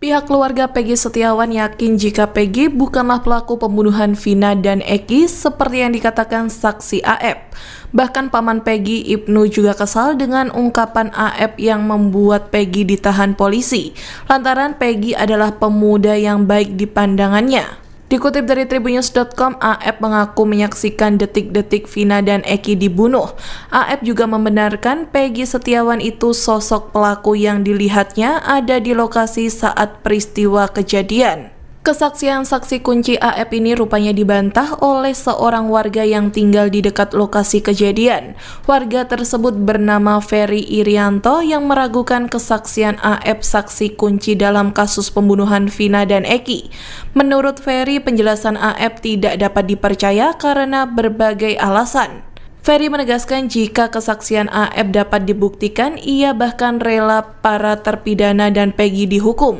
Pihak keluarga Peggy Setiawan yakin jika Peggy bukanlah pelaku pembunuhan Vina dan Eki seperti yang dikatakan saksi AF. Bahkan paman Peggy, Ibnu, juga kesal dengan ungkapan AF yang membuat Peggy ditahan polisi, lantaran Peggy adalah pemuda yang baik di pandangannya. Dikutip dari Tribunnews.com, AF mengaku menyaksikan detik-detik Vina dan Eki dibunuh. AF juga membenarkan Peggy Setiawan itu sosok pelaku yang dilihatnya ada di lokasi saat peristiwa kejadian. Kesaksian saksi kunci AF ini rupanya dibantah oleh seorang warga yang tinggal di dekat lokasi kejadian. Warga tersebut bernama Ferry Irianto yang meragukan kesaksian AF saksi kunci dalam kasus pembunuhan Vina dan Eki. Menurut Ferry, penjelasan AF tidak dapat dipercaya karena berbagai alasan. Ferry menegaskan jika kesaksian AF dapat dibuktikan, ia bahkan rela para terpidana dan Peggy dihukum.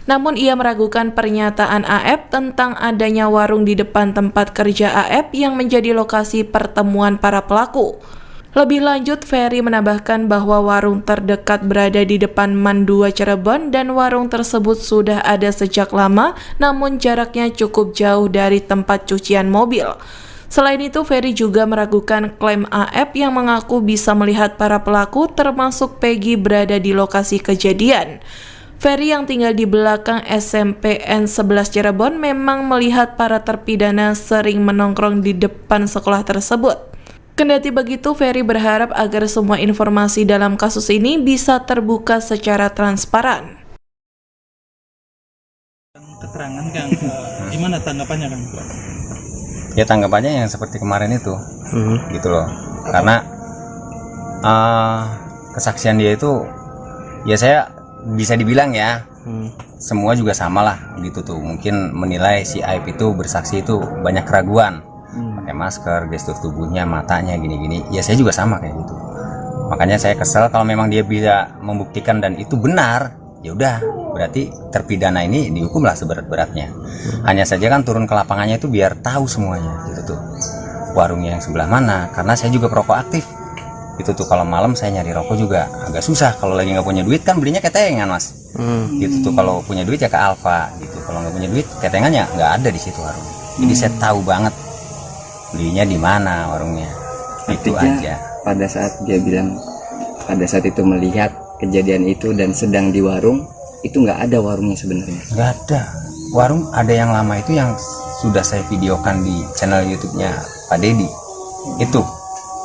Namun ia meragukan pernyataan AF tentang adanya warung di depan tempat kerja AF yang menjadi lokasi pertemuan para pelaku. Lebih lanjut, Ferry menambahkan bahwa warung terdekat berada di depan MAN 2 Cirebon dan warung tersebut sudah ada sejak lama, namun jaraknya cukup jauh dari tempat cucian mobil. Selain itu, Ferry juga meragukan klaim AF yang mengaku bisa melihat para pelaku termasuk Peggy berada di lokasi kejadian. Ferry yang tinggal di belakang SMPN 11 Cirebon memang melihat para terpidana sering menongkrong di depan sekolah tersebut. Kendati begitu, Ferry berharap agar semua informasi dalam kasus ini bisa terbuka secara transparan. Keterangan Kang, gimana tanggapannya Kang? Ya tanggapannya yang seperti kemarin itu, gitu loh. Karena kesaksian dia itu, ya saya bisa dibilang ya, semua juga sama lah, gitu tuh. Mungkin menilai si Aib itu bersaksi itu banyak keraguan, pakai masker, gestur tubuhnya, matanya gini-gini. Ya saya juga sama kayak gitu. Makanya saya kesel kalau memang dia bisa membuktikan dan itu benar. Ya udah, berarti terpidana ini dihukumlah seberat-beratnya. Hanya saja kan turun ke lapangannya itu biar tahu semuanya, gitu tuh. Warungnya yang sebelah mana, karena saya juga perokok aktif. Gitu tuh, kalau malam saya nyari rokok juga agak susah. Kalau lagi nggak punya duit kan belinya ketengan, Mas. Gitu tuh, kalau punya duit ya ke Alfa, gitu. Kalau nggak punya duit, ketengannya nggak ada di situ warung. Jadi saya tahu banget belinya di mana warungnya. Itu aja. Pada saat dia bilang, pada saat itu melihat kejadian itu dan sedang di warung, itu nggak ada warungnya sebenarnya. Nggak ada. Warung ada yang lama itu yang sudah saya videokan di channel YouTube-nya Pak Dedi. Itu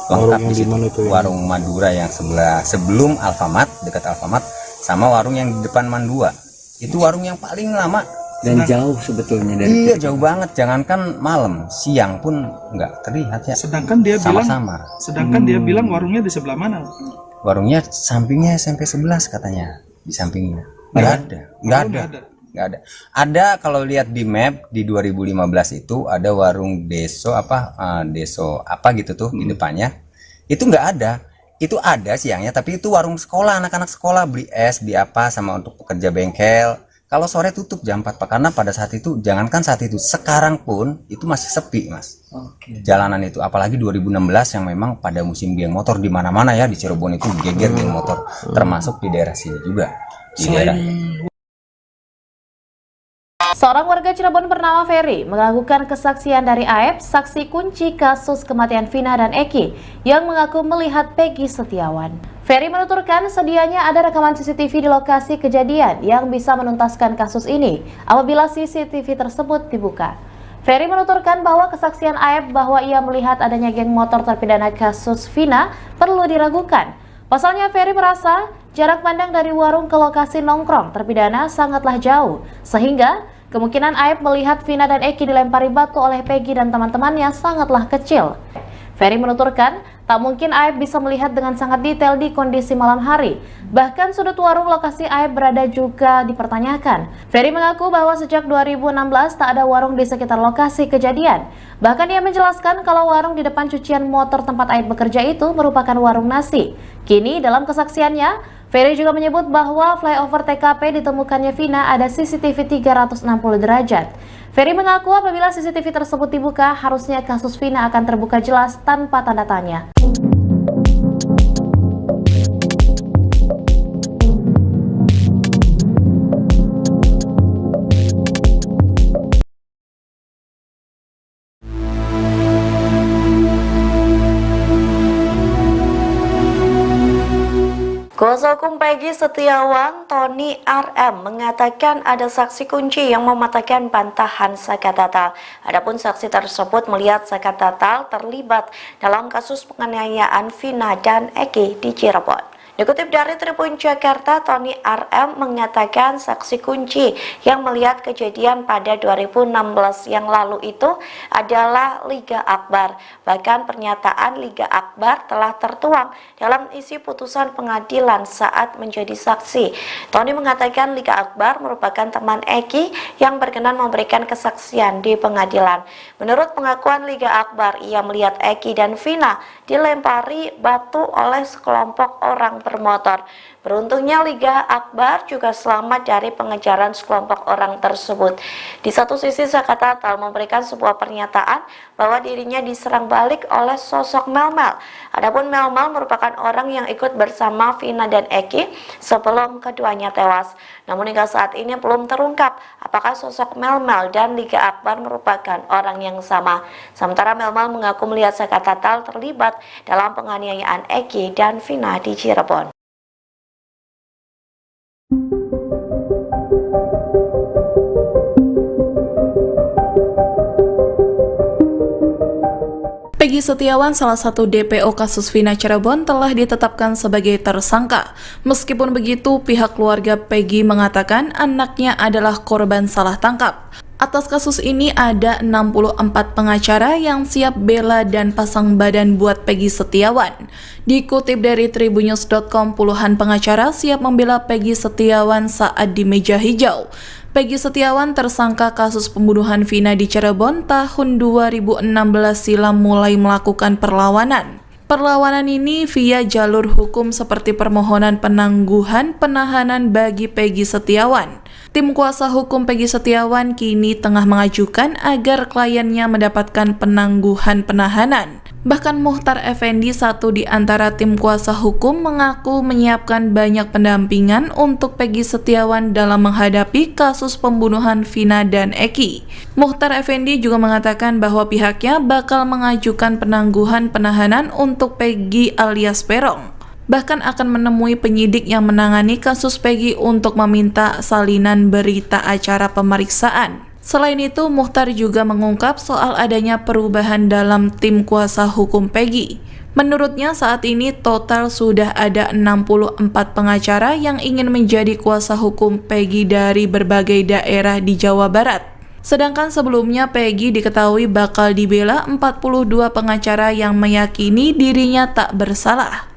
lengkap di situ. Warung Madura yang sebelah sebelum Alfamart, dekat Alfamart, sama warung yang di depan MAN 2. Itu warung yang paling lama dan jauh sebetulnya dari Iya, jauh banget. Jangankan malam, siang pun nggak terlihat ya. Sedangkan dia sama-sama. Dia bilang warungnya di sebelah mana? Warungnya sampingnya SMP 11 katanya, di sampingnya. Nggak ada. Ada kalau lihat di map di 2015 itu ada warung Deso apa gitu tuh di depannya. Itu nggak ada. Itu ada siangnya, tapi itu warung sekolah, anak-anak sekolah beli es, beli apa sama untuk pekerja bengkel. Kalau sore tutup jam 4 Pak, karena pada saat itu, jangankan saat itu, sekarang pun itu masih sepi, Mas. Jalanan itu, apalagi 2016 yang memang pada musim geng motor di mana-mana ya, di Cirebon itu geger geng motor, termasuk di daerah sini juga. Di daerah Seorang warga Cirebon bernama Ferry mengakukan kesaksian dari AF, saksi kunci kasus kematian Vina dan Eki, yang mengaku melihat Peggy Setiawan. Ferry menuturkan sedianya ada rekaman CCTV di lokasi kejadian yang bisa menuntaskan kasus ini apabila CCTV tersebut dibuka. Ferry menuturkan bahwa kesaksian AF bahwa ia melihat adanya geng motor terpidana kasus Vina perlu diragukan. Pasalnya Ferry merasa jarak pandang dari warung ke lokasi nongkrong terpidana sangatlah jauh, sehingga kemungkinan AF melihat Vina dan Eki dilempari batu oleh Peggy dan teman-temannya sangatlah kecil. Ferry menuturkan, tak mungkin AF bisa melihat dengan sangat detail di kondisi malam hari. Bahkan sudut warung lokasi AF berada juga dipertanyakan. Ferry mengaku bahwa sejak 2016 tak ada warung di sekitar lokasi kejadian. Bahkan ia menjelaskan kalau warung di depan cucian motor tempat AF bekerja itu merupakan warung nasi. Kini dalam kesaksiannya, Ferry juga menyebut bahwa flyover TKP ditemukannya Vina ada CCTV 360 derajat. Ferry mengaku apabila CCTV tersebut dibuka, harusnya kasus Vina akan terbuka jelas tanpa tanda tanya. Kuasa hukum Peggy Setiawan, Tony RM, mengatakan ada saksi kunci yang mematahkan bantahan Saka Tatal. Adapun saksi tersebut melihat Saka Tatal terlibat dalam kasus penganiayaan Vina dan Eki di Cirebon. Dikutip dari Tribun Jakarta, Tony RM mengatakan saksi kunci yang melihat kejadian pada 2016 yang lalu itu adalah Liga Akbar. Bahkan pernyataan Liga Akbar telah tertuang dalam isi putusan pengadilan saat menjadi saksi. Tony mengatakan Liga Akbar merupakan teman Eki yang berkenan memberikan kesaksian di pengadilan. Menurut pengakuan Liga Akbar, ia melihat Eki dan Vina dilempari batu oleh sekelompok orang bermotor. Beruntungnya Liga Akbar juga selamat dari pengejaran sekelompok orang tersebut. Di satu sisi Saka Tatal memberikan sebuah pernyataan bahwa dirinya diserang balik oleh sosok Melmel. Adapun Melmel merupakan orang yang ikut bersama Vina dan Eki sebelum keduanya tewas. Namun hingga saat ini belum terungkap apakah sosok Melmel dan Liga Akbar merupakan orang yang sama. Sementara Melmel mengaku melihat Saka Tatal terlibat dalam penganiayaan Eki dan Vina di Cirebon. Peggy Setiawan, salah satu DPO kasus Vina Cirebon, telah ditetapkan sebagai tersangka. Meskipun begitu, pihak keluarga Peggy mengatakan anaknya adalah korban salah tangkap. Atas kasus ini ada 64 pengacara yang siap bela dan pasang badan buat Peggy Setiawan. Dikutip dari tribunnews.com, puluhan pengacara siap membela Peggy Setiawan saat di meja hijau. Peggy Setiawan, tersangka kasus pembunuhan Vina di Cirebon tahun 2016 silam, mulai melakukan perlawanan. Perlawanan ini via jalur hukum seperti permohonan penangguhan penahanan bagi Peggy Setiawan. Tim kuasa hukum Peggy Setiawan kini tengah mengajukan agar kliennya mendapatkan penangguhan penahanan. Bahkan Muhtar Effendi, satu di antara tim kuasa hukum, mengaku menyiapkan banyak pendampingan untuk Peggy Setiawan dalam menghadapi kasus pembunuhan Vina dan Eki. Muhtar Effendi juga mengatakan bahwa pihaknya bakal mengajukan penangguhan penahanan untuk Peggy alias Peron. Bahkan akan menemui penyidik yang menangani kasus Peggy untuk meminta salinan berita acara pemeriksaan. Selain itu, Muhtar juga mengungkap soal adanya perubahan dalam tim kuasa hukum Peggy. Menurutnya saat ini total sudah ada 64 pengacara yang ingin menjadi kuasa hukum Peggy dari berbagai daerah di Jawa Barat. Sedangkan sebelumnya Peggy diketahui bakal dibela 42 pengacara yang meyakini dirinya tak bersalah.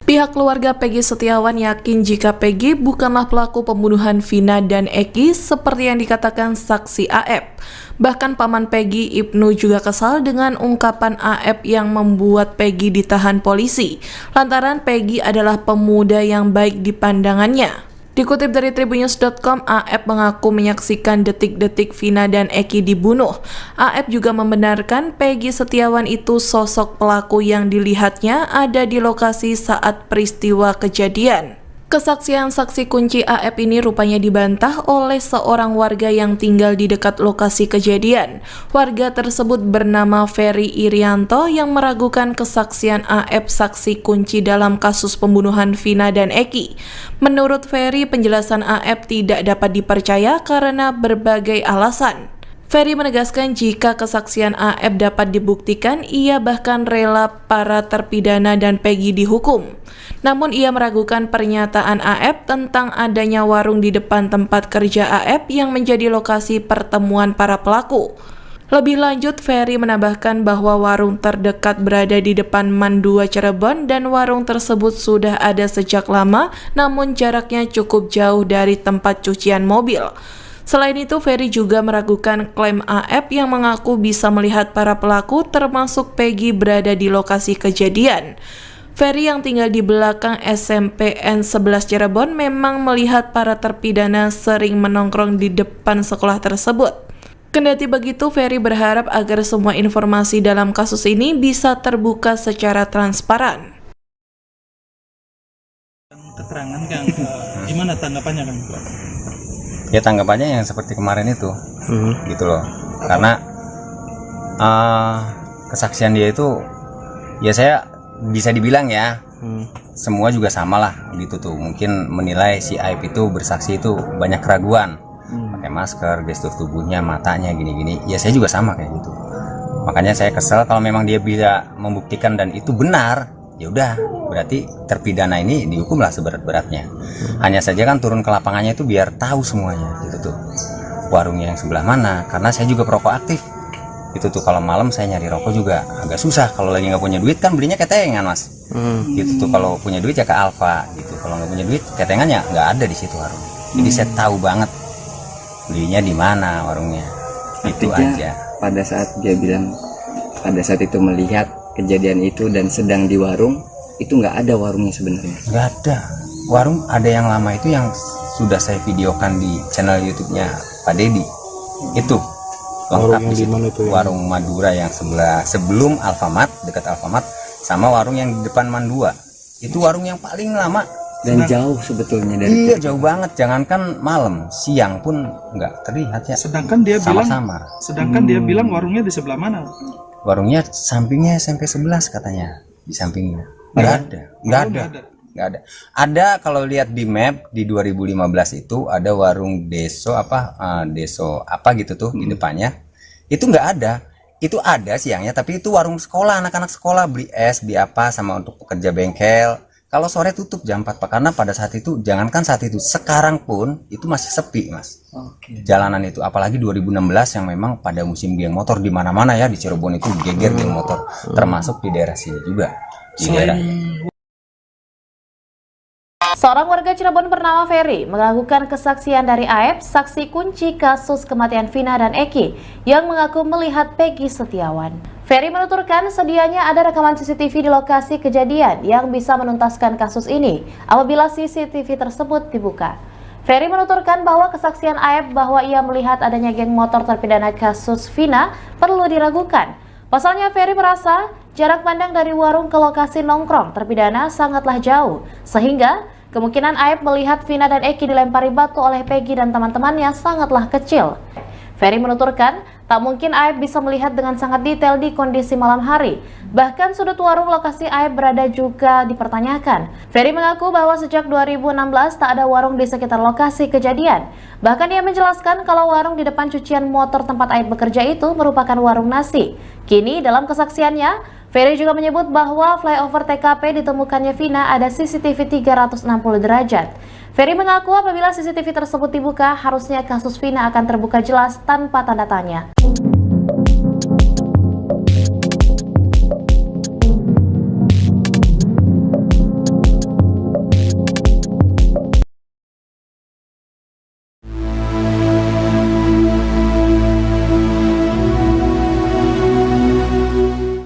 Pihak keluarga Peggy Setiawan yakin jika Peggy bukanlah pelaku pembunuhan Vina dan Eki seperti yang dikatakan saksi AF. Bahkan paman Peggy, Ibnu, juga kesal dengan ungkapan AF yang membuat Peggy ditahan polisi, lantaran Peggy adalah pemuda yang baik di pandangannya. Dikutip dari tribunnews.com, AF mengaku menyaksikan detik-detik Vina dan Eki dibunuh. AF juga membenarkan Peggy Setiawan itu sosok pelaku yang dilihatnya ada di lokasi saat peristiwa kejadian. Kesaksian saksi kunci AF ini rupanya dibantah oleh seorang warga yang tinggal di dekat lokasi kejadian. Warga tersebut bernama Ferry Irianto yang meragukan kesaksian AF saksi kunci dalam kasus pembunuhan Vina dan Eki. Menurut Ferry, penjelasan AF tidak dapat dipercaya karena berbagai alasan. Ferry menegaskan jika kesaksian AF dapat dibuktikan, ia bahkan rela para terpidana dan Peggy dihukum. Namun ia meragukan pernyataan AF tentang adanya warung di depan tempat kerja AF yang menjadi lokasi pertemuan para pelaku. Lebih lanjut, Ferry menambahkan bahwa warung terdekat berada di depan MAN 2 Cirebon dan warung tersebut sudah ada sejak lama, namun jaraknya cukup jauh dari tempat cucian mobil. Selain itu, Ferry juga meragukan klaim AF yang mengaku bisa melihat para pelaku termasuk Peggy berada di lokasi kejadian. Ferry yang tinggal di belakang SMPN 11 Cirebon memang melihat para terpidana sering menongkrong di depan sekolah tersebut. Kendati begitu, Ferry berharap agar semua informasi dalam kasus ini bisa terbuka secara transparan. Keterangan Kang, gimana tanggapannya Kang? Ya tanggapannya yang seperti kemarin itu, gitu loh. Karena kesaksian dia itu, ya saya bisa dibilang ya, semua juga sama lah gitu tuh. Mungkin menilai si Aib itu bersaksi itu banyak keraguan, pakai masker, gestur tubuhnya, matanya gini-gini. Ya saya juga sama kayak gitu. Makanya saya kesel kalau memang dia bisa membuktikan dan itu benar. Ya udah, berarti terpidana ini dihukumlah seberat-beratnya. Hanya saja kan turun ke lapangannya itu biar tahu semuanya gitu tuh. Warungnya yang sebelah mana, karena saya juga perokok aktif. Itu tuh kalau malam saya nyari rokok juga agak susah. Kalau lagi nggak punya duit kan belinya ketengan, Mas. Gitu tuh, kalau punya duit ya ke Alfa gitu. Kalau nggak punya duit ketengannya nggak ada di situ warung. Jadi saya tahu banget belinya di mana warungnya. Itu aja. Pada saat dia bilang, pada saat itu melihat kejadian itu dan sedang di warung, itu nggak ada warungnya sebenarnya. Nggak ada. Warung ada yang lama itu yang sudah saya videokan di channel YouTube-nya Pak Dedi. Itu lengkap di situ. Warung Madura yang sebelah sebelum Alfamart, dekat Alfamart, sama warung yang di depan Mandua. Itu warung yang paling lama dan jauh sebetulnya dari iya jauh banget. Jangankan malam, siang pun nggak terlihat ya. Sedangkan dia sama-sama. Dia bilang warungnya di sebelah mana? Warungnya sampingnya SMP 11 katanya, di sampingnya. Nggak ada. Ada kalau lihat di map di 2015 itu ada warung deso apa gitu tuh di depannya. Itu nggak ada. Itu ada siangnya, tapi itu warung sekolah, anak-anak sekolah beli es, beli apa sama untuk pekerja bengkel. Kalau sore tutup jam 4 Pak, karena pada saat itu, jangankan saat itu, sekarang pun itu masih sepi, Mas. Jalanan itu, apalagi 2016 yang memang pada musim geng motor di mana-mana ya, di Cirebon itu geger geng motor, termasuk di daerah sini juga. Di daerah. Seorang warga Cirebon bernama Ferry mengakukan kesaksian dari Aib, saksi kunci kasus kematian Vina dan Eki, yang mengaku melihat Peggy Setiawan. Ferry menuturkan sedianya ada rekaman CCTV di lokasi kejadian yang bisa menuntaskan kasus ini apabila CCTV tersebut dibuka. Ferry menuturkan bahwa kesaksian Aib bahwa ia melihat adanya geng motor terpidana kasus Vina perlu diragukan. Pasalnya Ferry merasa jarak pandang dari warung ke lokasi nongkrong terpidana sangatlah jauh, sehingga kemungkinan Aib melihat Vina dan Eki dilempari batu oleh Peggy dan teman-temannya sangatlah kecil. Ferry menuturkan, tak mungkin Aib bisa melihat dengan sangat detail di kondisi malam hari. Bahkan sudut warung lokasi Aib berada juga dipertanyakan. Ferry mengaku bahwa sejak 2016 tak ada warung di sekitar lokasi kejadian. Bahkan ia menjelaskan kalau warung di depan cucian motor tempat Aib bekerja itu merupakan warung nasi. Kini dalam kesaksiannya, Ferry juga menyebut bahwa flyover TKP ditemukannya Vina ada CCTV 360 derajat. Ferry mengaku apabila CCTV tersebut dibuka, harusnya kasus Vina akan terbuka jelas tanpa tanda tanya.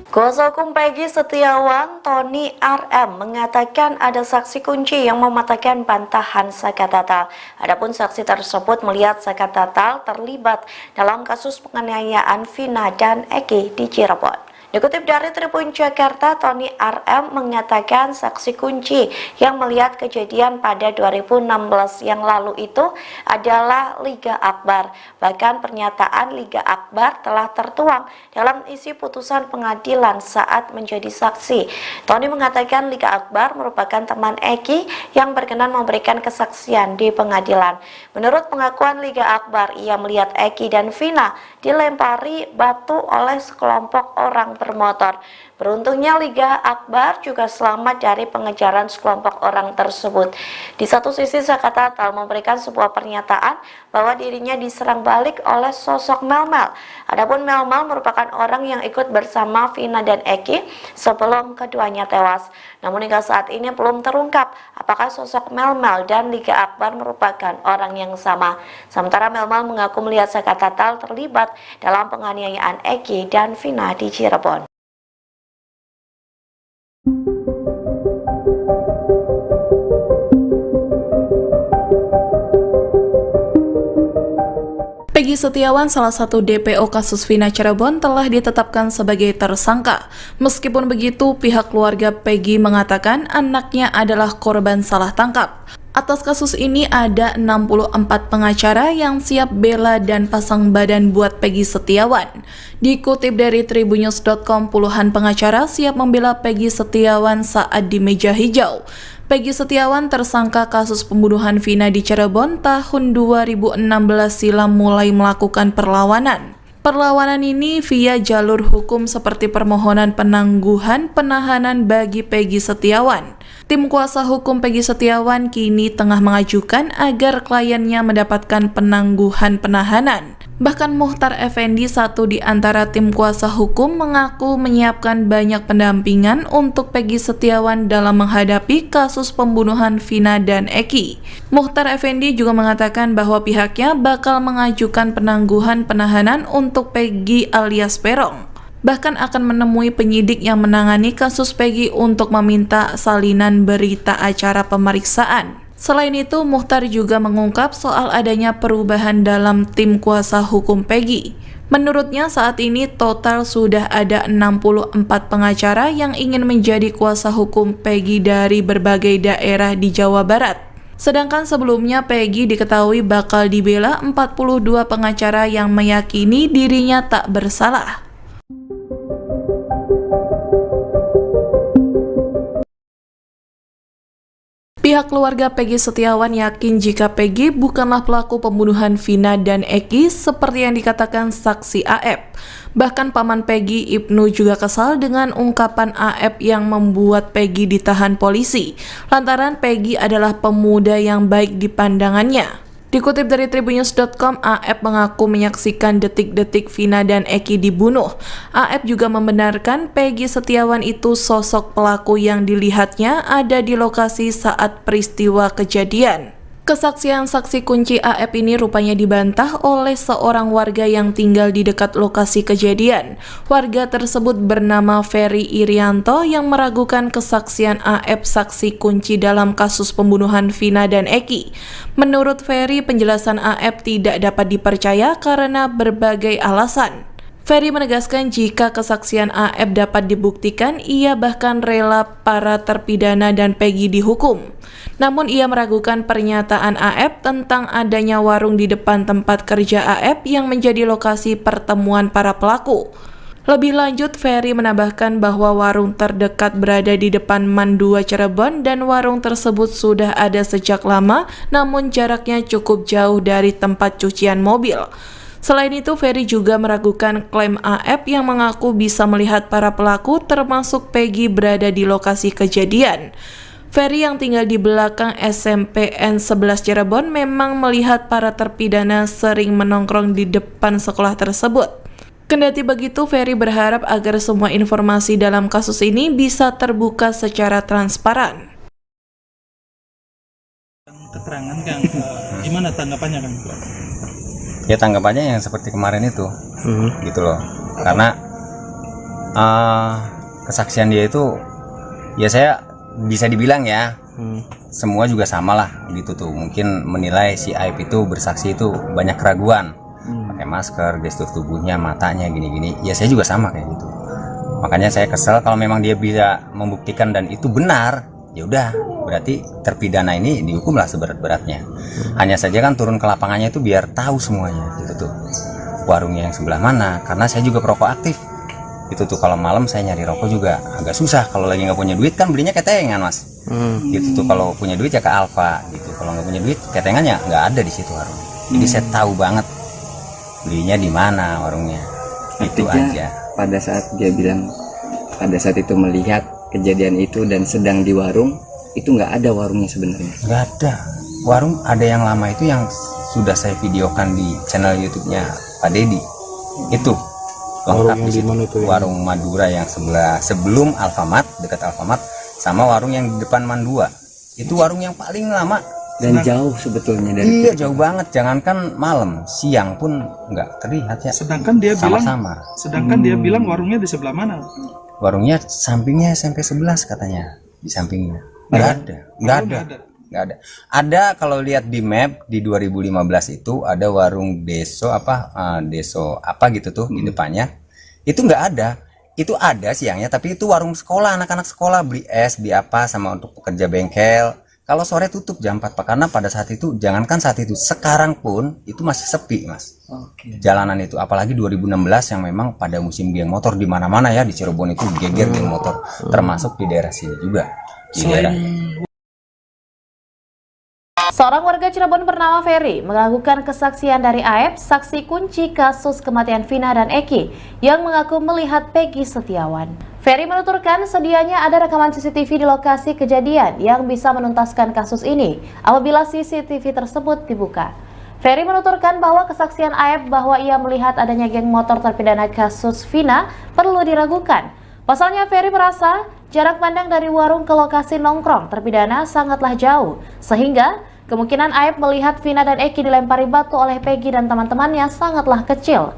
Kuasa hukum Peggy Setiawan, Tony RM, mengatakan ada saksi kunci yang mematahkan bantahan Saka Tatal. Adapun saksi tersebut melihat Saka Tatal terlibat dalam kasus penganiayaan Vina dan Eki di Cirebon. Dikutip dari Tribun Jakarta, Tony RM mengatakan saksi kunci yang melihat kejadian pada 2016 yang lalu itu adalah Liga Akbar. Bahkan pernyataan Liga Akbar telah tertuang dalam isi putusan pengadilan saat menjadi saksi. Tony mengatakan Liga Akbar merupakan teman Eki yang berkenan memberikan kesaksian di pengadilan. Menurut pengakuan Liga Akbar, ia melihat Eki dan Vina dilempari batu oleh sekelompok orang bermotor. Beruntungnya Liga Akbar juga selamat dari pengejaran sekelompok orang tersebut. Di satu sisi Saka Tatal memberikan sebuah pernyataan bahwa dirinya diserang balik oleh sosok Melmel. Adapun Melmel merupakan orang yang ikut bersama Vina dan Eki sebelum keduanya tewas. Namun hingga saat ini belum terungkap apakah sosok Melmel dan Liga Akbar merupakan orang yang sama. Sementara Melmel mengaku melihat Saka Tatal terlibat dalam penganiayaan Eki dan Vina di Cirebon. Peggy Setiawan, salah satu DPO kasus Vina Cirebon, telah ditetapkan sebagai tersangka. Meskipun begitu, pihak keluarga Peggy mengatakan anaknya adalah korban salah tangkap. Atas kasus ini ada 64 pengacara yang siap bela dan pasang badan buat Peggy Setiawan. Dikutip dari tribunnews.com, puluhan pengacara siap membela Peggy Setiawan saat di meja hijau. Peggy Setiawan tersangka kasus pembunuhan Vina di Cirebon tahun 2016 silam mulai melakukan perlawanan. Perlawanan ini via jalur hukum seperti permohonan penangguhan penahanan bagi Peggy Setiawan. Tim kuasa hukum Peggy Setiawan kini tengah mengajukan agar kliennya mendapatkan penangguhan penahanan. Bahkan Muhtar Effendi, satu di antara tim kuasa hukum, mengaku menyiapkan banyak pendampingan untuk Peggy Setiawan dalam menghadapi kasus pembunuhan Vina dan Eki. Muhtar Effendi juga mengatakan bahwa pihaknya bakal mengajukan penangguhan penahanan untuk Peggy alias Peron. Bahkan akan menemui penyidik yang menangani kasus Peggy untuk meminta salinan berita acara pemeriksaan. Selain itu, Muhtar juga mengungkap soal adanya perubahan dalam tim kuasa hukum Peggy. Menurutnya saat ini total sudah ada 64 pengacara yang ingin menjadi kuasa hukum Peggy dari berbagai daerah di Jawa Barat. Sedangkan sebelumnya Peggy diketahui bakal dibela 42 pengacara yang meyakini dirinya tak bersalah. Pihak keluarga Peggy Setiawan yakin jika Peggy bukanlah pelaku pembunuhan Vina dan Eki seperti yang dikatakan saksi AF. Bahkan paman Peggy, Ibnu, juga kesal dengan ungkapan AF yang membuat Peggy ditahan polisi, lantaran Peggy adalah pemuda yang baik di pandangannya. Dikutip dari tribunnews.com, AF mengaku menyaksikan detik-detik Vina dan Eki dibunuh. AF juga membenarkan Peggy Setiawan itu sosok pelaku yang dilihatnya ada di lokasi saat peristiwa kejadian. Kesaksian saksi kunci AF ini rupanya dibantah oleh seorang warga yang tinggal di dekat lokasi kejadian. Warga tersebut bernama Ferry Irianto yang meragukan kesaksian AF saksi kunci dalam kasus pembunuhan Vina dan Eki. Menurut Ferry, penjelasan AF tidak dapat dipercaya karena berbagai alasan. Ferry menegaskan jika kesaksian AF dapat dibuktikan, ia bahkan rela para terpidana dan Peggy dihukum. Namun ia meragukan pernyataan AF tentang adanya warung di depan tempat kerja AF yang menjadi lokasi pertemuan para pelaku. Lebih lanjut, Ferry menambahkan bahwa warung terdekat berada di depan MAN 2 Cirebon dan warung tersebut sudah ada sejak lama, namun jaraknya cukup jauh dari tempat cucian mobil. Selain itu, Ferry juga meragukan klaim AF yang mengaku bisa melihat para pelaku termasuk Peggy berada di lokasi kejadian. Ferry yang tinggal di belakang SMPN 11 Cirebon memang melihat para terpidana sering menongkrong di depan sekolah tersebut. Kendati begitu, Ferry berharap agar semua informasi dalam kasus ini bisa terbuka secara transparan. Keterangan Kang, gimana tanggapannya Kang? Ya tanggapannya yang seperti kemarin itu, gitu loh. Karena kesaksian dia itu, ya saya bisa dibilang ya, semua juga sama lah, gitu tuh. Mungkin menilai si Aib itu bersaksi itu banyak keraguan, pakai masker, gestur tubuhnya, matanya gini-gini. Ya saya juga sama kayak gitu. Makanya saya kesel kalau memang dia bisa membuktikan dan itu benar. Ya udah, berarti terpidana ini dihukumlah seberat-beratnya. Hanya saja kan turun ke lapangannya itu biar tahu semuanya, gitu tuh. Warungnya yang sebelah mana, karena saya juga perokok aktif. Itu tuh kalau malam saya nyari rokok juga agak susah. Kalau lagi nggak punya duit kan belinya ketengan, Mas. Gitu tuh, kalau punya duit ya ke Alfa gitu. Kalau nggak punya duit ketengannya nggak ada di situ warung. Jadi saya tahu banget belinya di mana warungnya. Itu aja. Pada saat dia bilang, pada saat itu melihat kejadian itu dan sedang di warung, itu nggak ada warungnya sebenarnya. Nggak ada. Warung ada yang lama itu yang sudah saya videokan di channel YouTube-nya Pak Dedi. Itu lengkap di situ. Warung Madura yang sebelah sebelum Alfamart, dekat Alfamart, sama warung yang di depan MAN 2. Itu warung yang paling lama dan jauh sebetulnya dari iya jauh banget. Jangankan malam, siang pun nggak terlihat ya. Sedangkan dia sama-sama. Dia bilang warungnya di sebelah mana? Warungnya sampingnya SMP 11 katanya, di sampingnya. Nggak ada. Ada kalau lihat di map di 2015 itu ada warung Deso apa gitu tuh di depannya. Itu nggak ada. Itu ada siangnya, tapi itu warung sekolah, anak-anak sekolah beli es, beli apa sama untuk pekerja bengkel. Kalau sore tutup jam 4 Pak, karena pada saat itu, jangankan saat itu, sekarang pun itu masih sepi Mas. Jalanan itu, apalagi 2016 yang memang pada musim geng motor di mana-mana ya, di Cirebon itu geger geng motor, termasuk di daerah sini juga. Di daerah. Seorang warga Cirebon bernama Ferry mengakukan kesaksian dari Aep, saksi kunci kasus kematian Vina dan Eki, yang mengaku melihat Peggy Setiawan. Ferry menuturkan sedianya ada rekaman CCTV di lokasi kejadian yang bisa menuntaskan kasus ini apabila CCTV tersebut dibuka. Ferry menuturkan bahwa kesaksian Aep bahwa ia melihat adanya geng motor terpidana kasus Vina perlu diragukan. Pasalnya Ferry merasa jarak pandang dari warung ke lokasi nongkrong terpidana sangatlah jauh, sehingga kemungkinan Aep melihat Vina dan Eki dilempari batu oleh Peggy dan teman-temannya sangatlah kecil.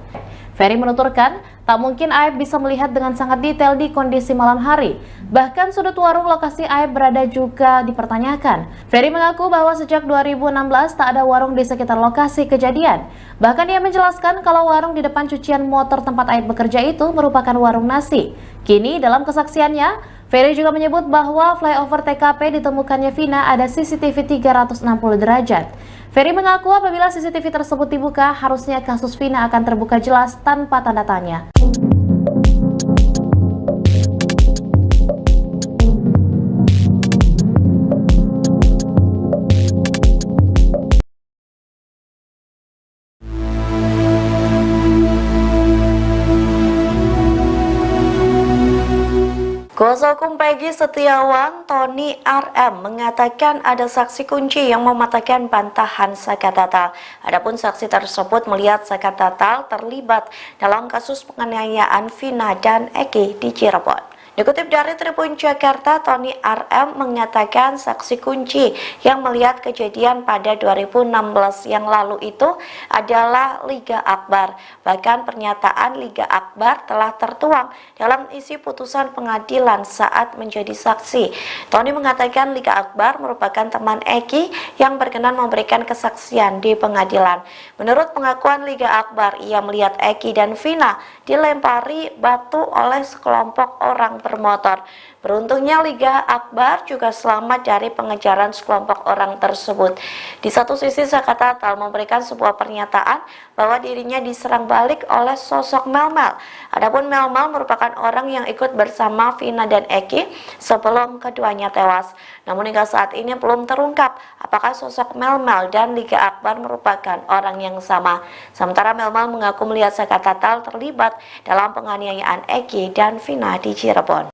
Ferry menuturkan, tak mungkin Aep bisa melihat dengan sangat detail di kondisi malam hari. Bahkan sudut warung lokasi Aep berada juga dipertanyakan. Ferry mengaku bahwa sejak 2016 tak ada warung di sekitar lokasi kejadian. Bahkan ia menjelaskan kalau warung di depan cucian motor tempat Aep bekerja itu merupakan warung nasi. Kini dalam kesaksiannya, Ferry juga menyebut bahwa flyover TKP ditemukannya Vina ada CCTV 360 derajat. Ferry mengaku apabila CCTV tersebut dibuka, harusnya kasus Vina akan terbuka jelas tanpa tanda tanya. Kuasa hukum Peggy Setiawan, Tony RM, mengatakan ada saksi kunci yang mematahkan bantahan Saka Tatal. Adapun saksi tersebut melihat Saka Tatal terlibat dalam kasus penganiayaan Vina dan Eki di Cirebon. Dikutip dari Tribun Jakarta, Tony RM mengatakan saksi kunci yang melihat kejadian pada 2016 yang lalu itu adalah Liga Akbar. Bahkan pernyataan Liga Akbar telah tertuang dalam isi putusan pengadilan saat menjadi saksi. Tony mengatakan Liga Akbar merupakan teman Eki yang berkenan memberikan kesaksian di pengadilan. Menurut pengakuan Liga Akbar, ia melihat Eki dan Vina dilempari batu oleh sekelompok orang bermotor. Beruntungnya Liga Akbar juga selamat dari pengejaran sekelompok orang tersebut. Di satu sisi Saka Tatal memberikan sebuah pernyataan bahwa dirinya diserang balik oleh sosok Melmel. Adapun Melmel merupakan orang yang ikut bersama Vina dan Eki sebelum keduanya tewas. Namun hingga saat ini belum terungkap apakah sosok Melmel dan Liga Akbar merupakan orang yang sama. Sementara Melmel mengaku melihat Saka Tatal terlibat dalam penganiayaan Eki dan Vina di Cirebon.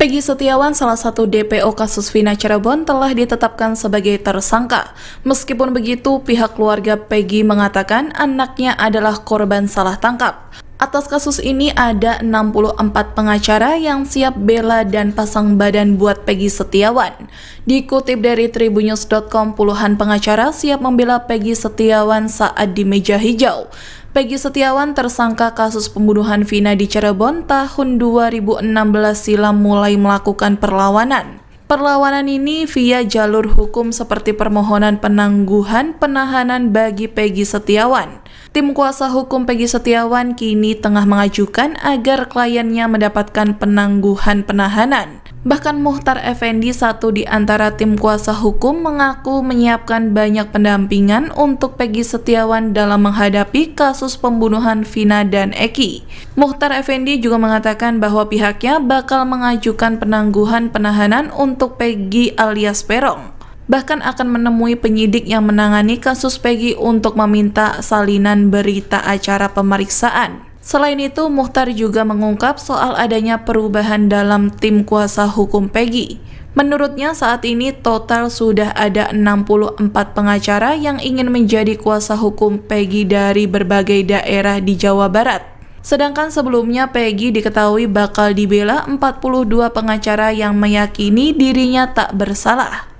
Peggy Setiawan, salah satu DPO kasus Vina Cirebon, telah ditetapkan sebagai tersangka. Meskipun begitu, pihak keluarga Peggy mengatakan anaknya adalah korban salah tangkap. Atas kasus ini ada 64 pengacara yang siap bela dan pasang badan buat Peggy Setiawan. Dikutip dari tribunnews.com, puluhan pengacara siap membela Peggy Setiawan saat di meja hijau. Peggy Setiawan tersangka kasus pembunuhan Vina di Cirebon tahun 2016 silam mulai melakukan perlawanan. Perlawanan ini via jalur hukum seperti permohonan penangguhan penahanan bagi Peggy Setiawan. Tim kuasa hukum Peggy Setiawan kini tengah mengajukan agar kliennya mendapatkan penangguhan penahanan. Bahkan Muhtar Effendi, satu di antara tim kuasa hukum, mengaku menyiapkan banyak pendampingan untuk Peggy Setiawan dalam menghadapi kasus pembunuhan Vina dan Eki. Muhtar Effendi juga mengatakan bahwa pihaknya bakal mengajukan penangguhan penahanan untuk Peggy alias Peron. Bahkan akan menemui penyidik yang menangani kasus Peggy untuk meminta salinan berita acara pemeriksaan. Selain itu, Muhtar juga mengungkap soal adanya perubahan dalam tim kuasa hukum Peggy. Menurutnya saat ini total sudah ada 64 pengacara yang ingin menjadi kuasa hukum Peggy dari berbagai daerah di Jawa Barat. Sedangkan sebelumnya Peggy diketahui bakal dibela 42 pengacara yang meyakini dirinya tak bersalah.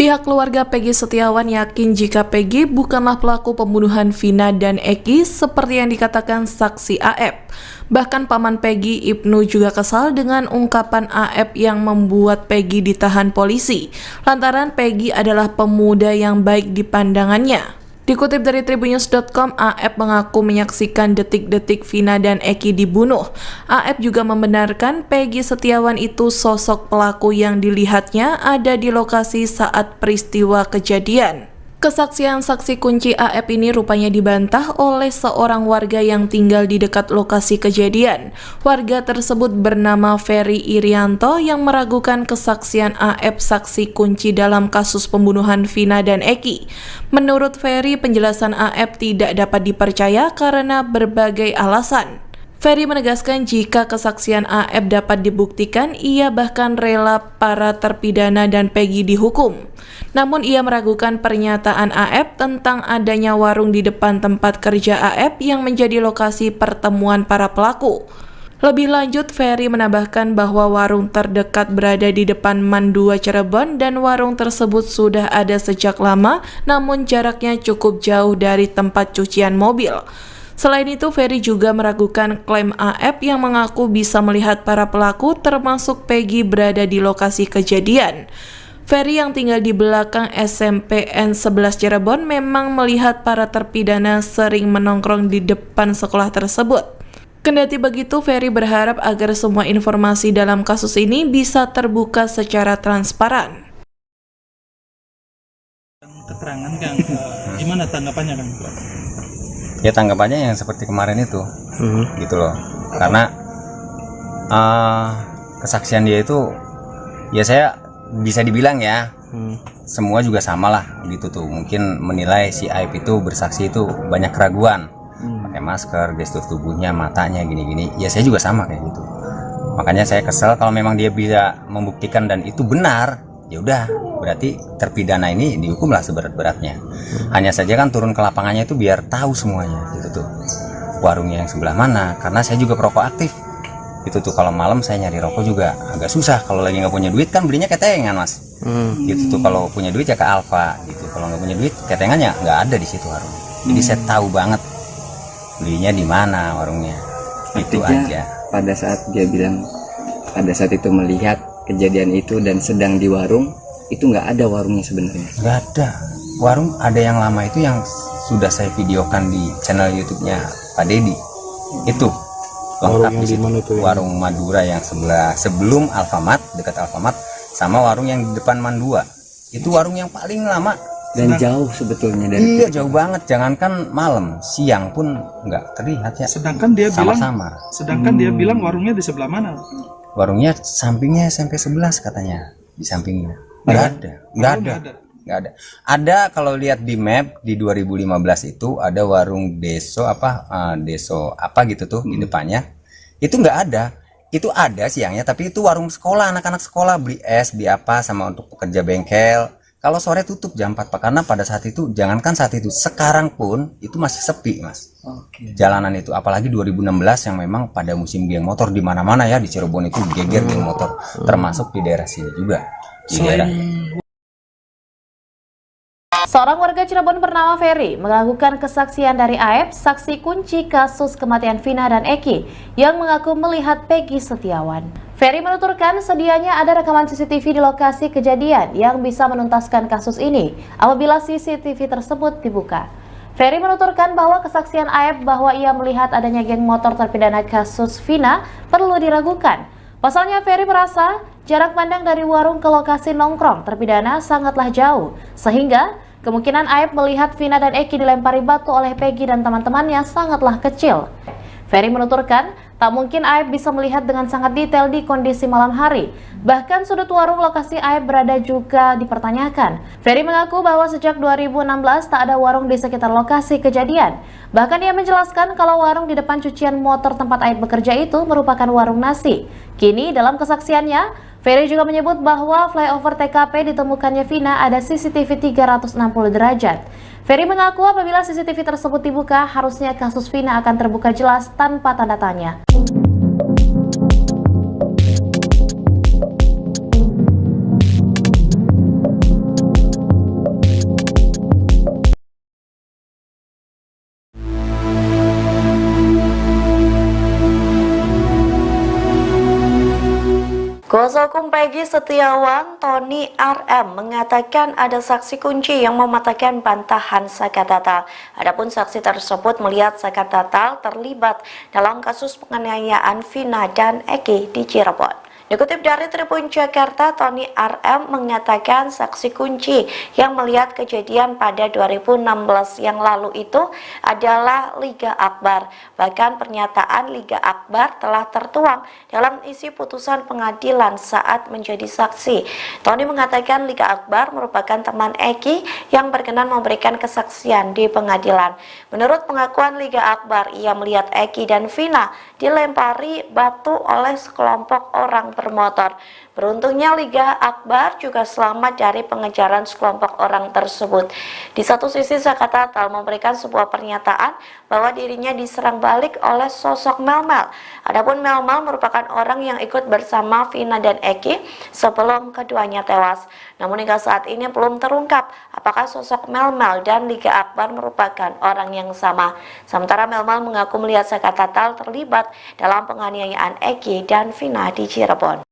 Pihak keluarga Peggy Setiawan yakin jika Peggy bukanlah pelaku pembunuhan Vina dan Eki seperti yang dikatakan saksi AF. Bahkan paman Peggy, Ibnu, juga kesal dengan ungkapan AF yang membuat Peggy ditahan polisi, lantaran Peggy adalah pemuda yang baik di pandangannya. Dikutip dari tribunnews.com, AF mengaku menyaksikan detik-detik Vina dan Eki dibunuh. AF juga membenarkan Peggy Setiawan itu sosok pelaku yang dilihatnya ada di lokasi saat peristiwa kejadian. Kesaksian saksi kunci AF ini rupanya dibantah oleh seorang warga yang tinggal di dekat lokasi kejadian. Warga tersebut bernama Ferry Irianto yang meragukan kesaksian AF saksi kunci dalam kasus pembunuhan Vina dan Eki. Menurut Ferry, penjelasan AF tidak dapat dipercaya karena berbagai alasan. Ferry menegaskan jika kesaksian AF dapat dibuktikan, ia bahkan rela para terpidana dan Peggy dihukum. Namun ia meragukan pernyataan AF tentang adanya warung di depan tempat kerja AF yang menjadi lokasi pertemuan para pelaku. Lebih lanjut, Ferry menambahkan bahwa warung terdekat berada di depan MAN 2 Cirebon dan warung tersebut sudah ada sejak lama, namun jaraknya cukup jauh dari tempat cucian mobil. Selain itu, Ferry juga meragukan klaim AF yang mengaku bisa melihat para pelaku termasuk Peggy berada di lokasi kejadian. Ferry yang tinggal di belakang SMPN 11 Cirebon memang melihat para terpidana sering menongkrong di depan sekolah tersebut. Kendati begitu, Ferry berharap agar semua informasi dalam kasus ini bisa terbuka secara transparan. Keterangan Kang, gimana tanggapannya Kang? Ya tanggapannya yang seperti kemarin itu, gitu loh. Karena kesaksian dia itu, ya saya bisa dibilang ya, semua juga sama lah, gitu tuh. Mungkin menilai si Aib itu bersaksi itu banyak keraguan, pakai masker, gestur tubuhnya, matanya gini-gini. Ya saya juga sama kayak gitu. Makanya saya kesel kalau memang dia bisa membuktikan dan itu benar. Ya udah, berarti terpidana ini dihukumlah seberat-beratnya. Hanya saja kan turun ke lapangannya itu biar tahu semuanya, gitu tuh. Warungnya yang sebelah mana, karena saya juga perokok aktif. Itu tuh kalau malam saya nyari rokok juga agak susah. Kalau lagi nggak punya duit kan belinya ketengan, Mas. Gitu tuh, kalau punya duit ya ke Alfa gitu. Kalau nggak punya duit ketengannya nggak ada di situ warung. Jadi saya tahu banget belinya di mana warungnya. Itu aja. Pada saat dia bilang, pada saat itu melihat kejadian itu dan sedang di warung, itu nggak ada warungnya sebenarnya. Nggak ada. Warung ada yang lama itu yang sudah saya videokan di channel YouTube-nya Pak Dedi. Itu lengkap di situ. Warung Madura yang sebelah sebelum Alfamart, dekat Alfamart, sama warung yang di depan MAN 2. Itu warung yang paling lama dan jauh sebetulnya dari iya jauh banget. Jangankan malam, siang pun nggak terlihat ya. Sedangkan dia sama-sama. Dia bilang warungnya di sebelah mana? Warungnya sampingnya SMP 11 katanya, di sampingnya. Nggak ada. Ada kalau lihat di map di 2015 itu ada warung Deso apa gitu tuh di depannya. Itu nggak ada. Itu ada siangnya, tapi itu warung sekolah, anak-anak sekolah beli es, beli apa sama untuk pekerja bengkel. Kalau sore tutup jam 4 Pak, karena pada saat itu, jangankan saat itu, sekarang pun itu masih sepi, Mas. Jalanan itu, apalagi 2016 yang memang pada musim geng motor di mana-mana ya, di Cirebon itu geger geng motor, termasuk di daerah sini juga. Di daerah. Seorang warga Cirebon bernama Ferry mengakukan kesaksian dari AF, saksi kunci kasus kematian Vina dan Eki, yang mengaku melihat Peggy Setiawan. Ferry menuturkan sedianya ada rekaman CCTV di lokasi kejadian yang bisa menuntaskan kasus ini apabila CCTV tersebut dibuka. Ferry menuturkan bahwa kesaksian AF bahwa ia melihat adanya geng motor terpidana kasus Vina perlu diragukan. Pasalnya Ferry merasa jarak pandang dari warung ke lokasi nongkrong terpidana sangatlah jauh, sehingga kemungkinan AF melihat Vina dan Eki dilempari batu oleh Peggy dan teman-temannya sangatlah kecil. Ferry menuturkan, tak mungkin AF bisa melihat dengan sangat detail di kondisi malam hari. Bahkan sudut warung lokasi AF berada juga dipertanyakan. Ferry mengaku bahwa sejak 2016 tak ada warung di sekitar lokasi kejadian. Bahkan ia menjelaskan kalau warung di depan cucian motor tempat AF bekerja itu merupakan warung nasi. Kini dalam kesaksiannya, Ferry juga menyebut bahwa flyover TKP ditemukannya Vina ada CCTV 360 derajat. Ferry mengaku apabila CCTV tersebut dibuka, harusnya kasus Vina akan terbuka jelas tanpa tanda tanya. Kuasa hukum Peggy Setiawan, Tony RM, mengatakan ada saksi kunci yang mematahkan bantahan Saka Tatal. Adapun saksi tersebut melihat Saka Tatal terlibat dalam kasus penganiayaan Vina dan Eki di Cirebon. Dikutip dari Tribun Jakarta, Tony RM mengatakan saksi kunci yang melihat kejadian pada 2016 yang lalu itu adalah Liga Akbar. Bahkan pernyataan Liga Akbar telah tertuang dalam isi putusan pengadilan saat menjadi saksi. Tony mengatakan Liga Akbar merupakan teman Eki yang berkenan memberikan kesaksian di pengadilan. Menurut pengakuan Liga Akbar, ia melihat Eki dan Vina dilempari batu oleh sekelompok orang bermotor. Beruntungnya Liga Akbar juga selamat dari pengejaran sekelompok orang tersebut. Di satu sisi Saka Tatal memberikan sebuah pernyataan bahwa dirinya diserang balik oleh sosok Melmel. Adapun Melmel merupakan orang yang ikut bersama Vina dan Eki sebelum keduanya tewas. Namun hingga saat ini belum terungkap apakah sosok Melmel dan Liga Akbar merupakan orang yang sama. Sementara Melmel mengaku melihat Saka Tatal terlibat dalam penganiayaan Eki dan Vina di Cirebon.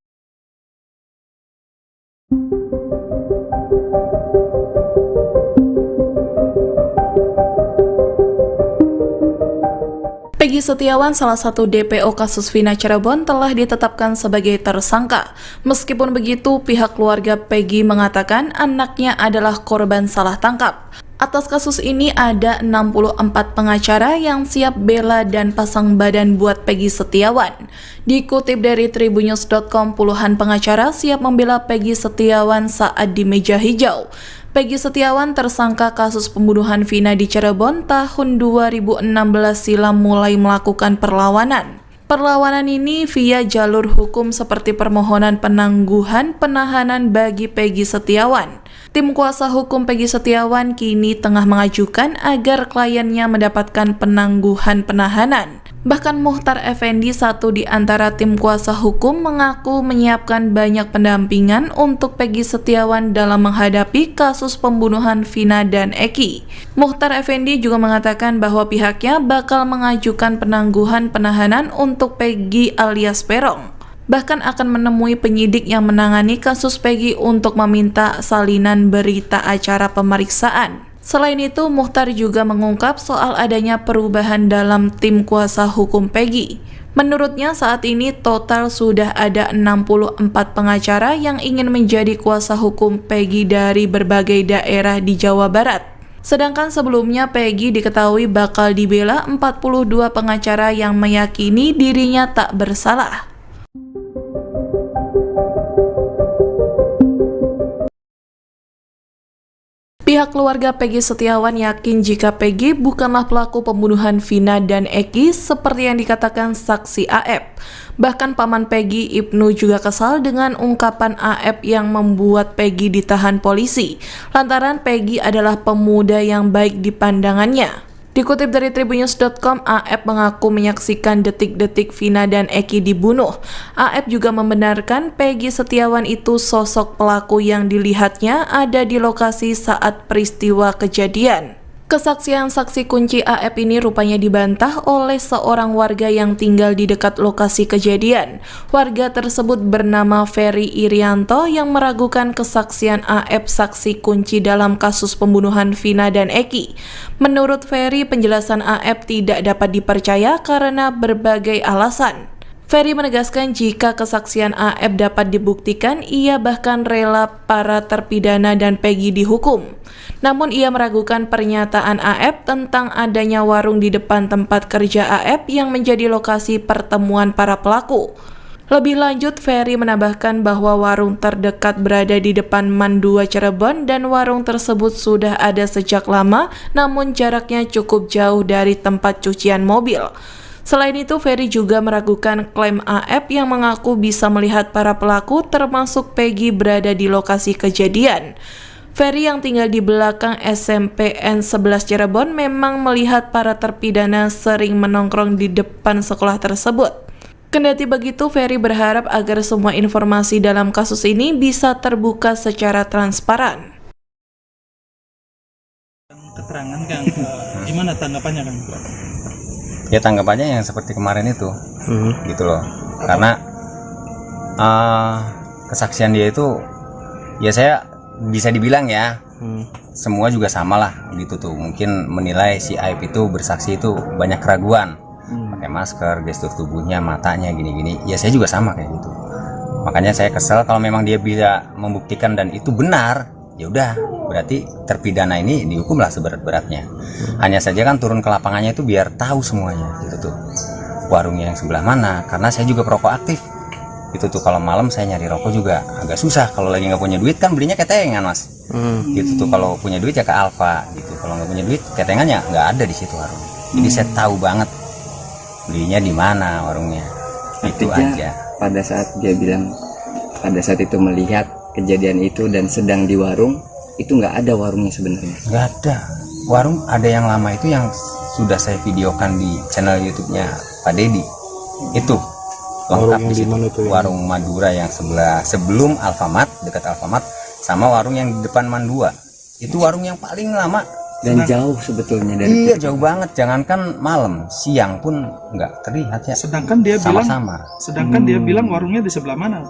Peggy Setiawan, salah satu DPO kasus Vina Cirebon, telah ditetapkan sebagai tersangka. Meskipun begitu, pihak keluarga Peggy mengatakan anaknya adalah korban salah tangkap. Atas kasus ini ada 64 pengacara yang siap bela dan pasang badan buat Peggy Setiawan. Dikutip dari tribunnews.com, puluhan pengacara siap membela Peggy Setiawan saat di meja hijau. Peggy Setiawan, tersangka kasus pembunuhan Vina di Cirebon tahun 2016 silam, mulai melakukan perlawanan. Perlawanan ini via jalur hukum seperti permohonan penangguhan penahanan bagi Peggy Setiawan. Tim kuasa hukum Peggy Setiawan kini tengah mengajukan agar kliennya mendapatkan penangguhan penahanan. Bahkan Muhtar Effendi, satu di antara tim kuasa hukum, mengaku menyiapkan banyak pendampingan untuk Peggy Setiawan dalam menghadapi kasus pembunuhan Vina dan Eki. Muhtar Effendi juga mengatakan bahwa pihaknya bakal mengajukan penangguhan penahanan untuk Peggy alias Peron. Bahkan akan menemui penyidik yang menangani kasus Peggy untuk meminta salinan berita acara pemeriksaan. Selain itu, Muhtar juga mengungkap soal adanya perubahan dalam tim kuasa hukum Peggy. Menurutnya saat ini total sudah ada 64 pengacara yang ingin menjadi kuasa hukum Peggy dari berbagai daerah di Jawa Barat. Sedangkan sebelumnya Peggy diketahui bakal dibela 42 pengacara yang meyakini dirinya tak bersalah. Pihak keluarga Peggy Setiawan yakin jika Peggy bukanlah pelaku pembunuhan Vina dan Eki seperti yang dikatakan saksi AF. Bahkan paman Peggy, Ibnu, juga kesal dengan ungkapan AF yang membuat Peggy ditahan polisi, lantaran Peggy adalah pemuda yang baik di pandangannya. Dikutip dari tribunnews.com, AF mengaku menyaksikan detik-detik Vina dan Eki dibunuh. AF juga membenarkan Peggy Setiawan itu sosok pelaku yang dilihatnya ada di lokasi saat peristiwa kejadian. Kesaksian saksi kunci AF ini rupanya dibantah oleh seorang warga yang tinggal di dekat lokasi kejadian. Warga tersebut bernama Ferry Irianto yang meragukan kesaksian AF saksi kunci dalam kasus pembunuhan Vina dan Eki. Menurut Ferry, penjelasan AF tidak dapat dipercaya karena berbagai alasan. Ferry menegaskan jika kesaksian AF dapat dibuktikan, ia bahkan rela para terpidana dan Peggy dihukum. Namun ia meragukan pernyataan AF tentang adanya warung di depan tempat kerja AF yang menjadi lokasi pertemuan para pelaku. Lebih lanjut, Ferry menambahkan bahwa warung terdekat berada di depan MAN 2 Cirebon dan warung tersebut sudah ada sejak lama, namun jaraknya cukup jauh dari tempat cucian mobil. Selain itu, Ferry juga meragukan klaim AF yang mengaku bisa melihat para pelaku termasuk Peggy berada di lokasi kejadian. Ferry yang tinggal di belakang SMPN 11 Cirebon memang melihat para terpidana sering menongkrong di depan sekolah tersebut. Kendati begitu, Ferry berharap agar semua informasi dalam kasus ini bisa terbuka secara transparan. Keterangan Kang, gimana tanggapannya Kang? Ya tanggapannya yang seperti kemarin itu, gitu loh. Karena Kesaksian dia itu, ya saya bisa dibilang ya, semua juga sama lah gitu tuh. Mungkin menilai si Aib itu bersaksi itu banyak keraguan, pakai masker, gestur tubuhnya, matanya gini-gini. Ya saya juga sama kayak gitu. Makanya saya kesel kalau memang dia bisa membuktikan dan itu benar, ya udah berarti terpidana ini dihukumlah seberat-beratnya. Hanya saja kan turun ke lapangannya itu biar tahu semuanya gitu tuh, warungnya yang sebelah mana, karena saya juga perokok aktif gitu tuh. Kalau malam saya nyari rokok juga agak susah, kalau lagi nggak punya duit kan belinya ketengan mas, gitu tuh. Kalau punya duit ya ke Alfa gitu, kalau nggak punya duit ketengannya nggak ada di situ warung. Jadi saya tahu banget belinya di mana warungnya. Itu aja. Pada saat dia bilang, pada saat itu melihat kejadian itu dan sedang di warung, itu nggak ada warungnya sebenarnya. Nggak ada warung, ada yang lama itu yang sudah saya videokan di channel YouTube-nya Pak Dedi. Itu lengkap di situ. Warung Madura yang sebelah sebelum Alfamart, dekat Alfamart, sama warung yang di depan Mandua. Itu warung yang paling lama dan jauh sebetulnya dari iya jauh banget. Jangankan malam, siang pun nggak terlihat ya. Sedangkan dia sama-sama. Dia bilang warungnya di sebelah mana?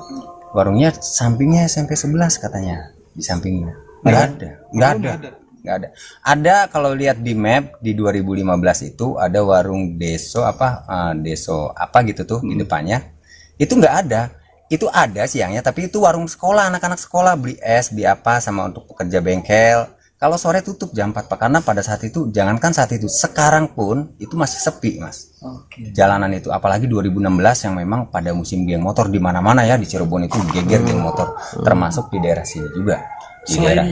Warungnya sampingnya SMP 11 katanya, di sampingnya. Nggak ada. Ada kalau lihat di map di 2015 itu ada warung Deso apa gitu tuh di depannya. Itu nggak ada. Itu ada siangnya, tapi itu warung sekolah, anak-anak sekolah beli es, beli apa sama untuk pekerja bengkel. Kalau sore tutup jam 4 Pak, karena pada saat itu, jangankan saat itu, sekarang pun itu masih sepi mas. Jalanan itu, apalagi 2016 yang memang pada musim geng motor di mana-mana ya, di Cirebon itu geger geng motor, termasuk di daerah sini juga. Di daerah.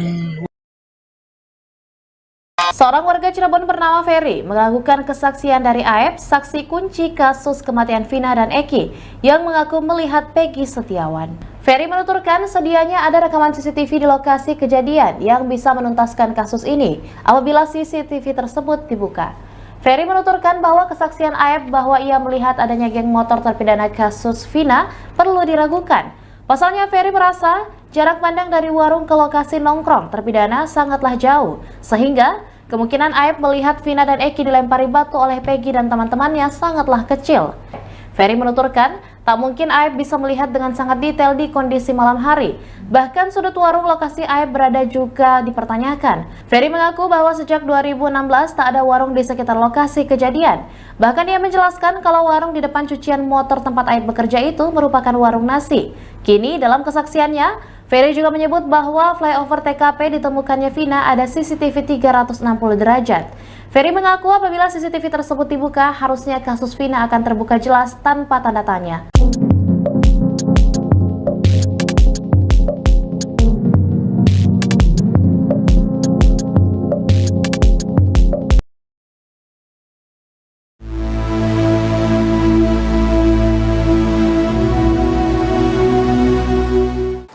Seorang warga Cirebon bernama Ferry mengakukan kesaksian dari Aib, saksi kunci kasus kematian Vina dan Eki, yang mengaku melihat Peggy Setiawan. Ferry menuturkan sedianya ada rekaman CCTV di lokasi kejadian yang bisa menuntaskan kasus ini apabila CCTV tersebut dibuka. Ferry menuturkan bahwa kesaksian Aib bahwa ia melihat adanya geng motor terpidana kasus Vina perlu diragukan. Pasalnya Ferry merasa jarak pandang dari warung ke lokasi nongkrong terpidana sangatlah jauh, sehingga kemungkinan Aib melihat Vina dan Eki dilempari batu oleh Peggy dan teman-temannya sangatlah kecil. Ferry menuturkan, tak mungkin Aib bisa melihat dengan sangat detail di kondisi malam hari. Bahkan sudut warung lokasi Aib berada juga dipertanyakan. Ferry mengaku bahwa sejak 2016 tak ada warung di sekitar lokasi kejadian. Bahkan ia menjelaskan kalau warung di depan cucian motor tempat Aib bekerja itu merupakan warung nasi. Kini dalam kesaksiannya, Ferry juga menyebut bahwa flyover TKP ditemukannya Vina ada CCTV 360 derajat. Ferry mengaku apabila CCTV tersebut dibuka, harusnya kasus Vina akan terbuka jelas tanpa tanda tanya.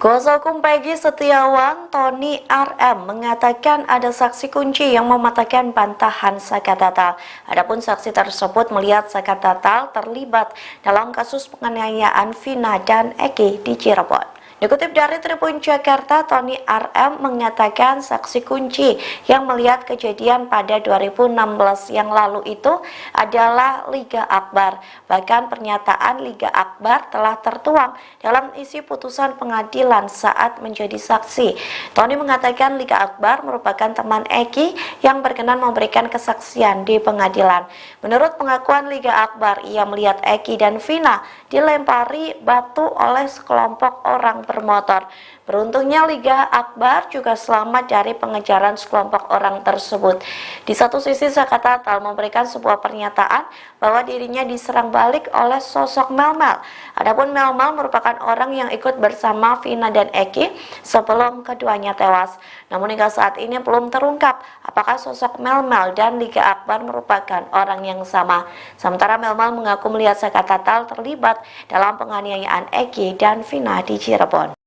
Kuasa hukum Peggy Setiawan, Tony RM, mengatakan ada saksi kunci yang mematahkan bantahan Saka Tatal. Adapun saksi tersebut melihat Saka Tatal terlibat dalam kasus penganiayaan Vina dan Eki di Cirebon. Dikutip dari Tribun Jakarta, Tony RM mengatakan saksi kunci yang melihat kejadian pada 2016 yang lalu itu adalah Liga Akbar. Bahkan pernyataan Liga Akbar telah tertuang dalam isi putusan pengadilan saat menjadi saksi. Tony mengatakan Liga Akbar merupakan teman Eki yang berkenan memberikan kesaksian di pengadilan. Menurut pengakuan Liga Akbar, ia melihat Eki dan Vina dilempari batu oleh sekelompok orang bermotor. Beruntungnya Liga Akbar juga selamat dari pengejaran sekelompok orang tersebut. Di satu sisi Saka Tatal memberikan sebuah pernyataan bahwa dirinya diserang balik oleh sosok Melmel. Adapun Melmel merupakan orang yang ikut bersama Vina dan Eki sebelum keduanya tewas. Namun hingga saat ini belum terungkap apakah sosok Melmel dan Liga Akbar merupakan orang yang sama. Sementara Melmel mengaku melihat Saka Tatal terlibat dalam penganiayaan Eki dan Vina di Cirebon.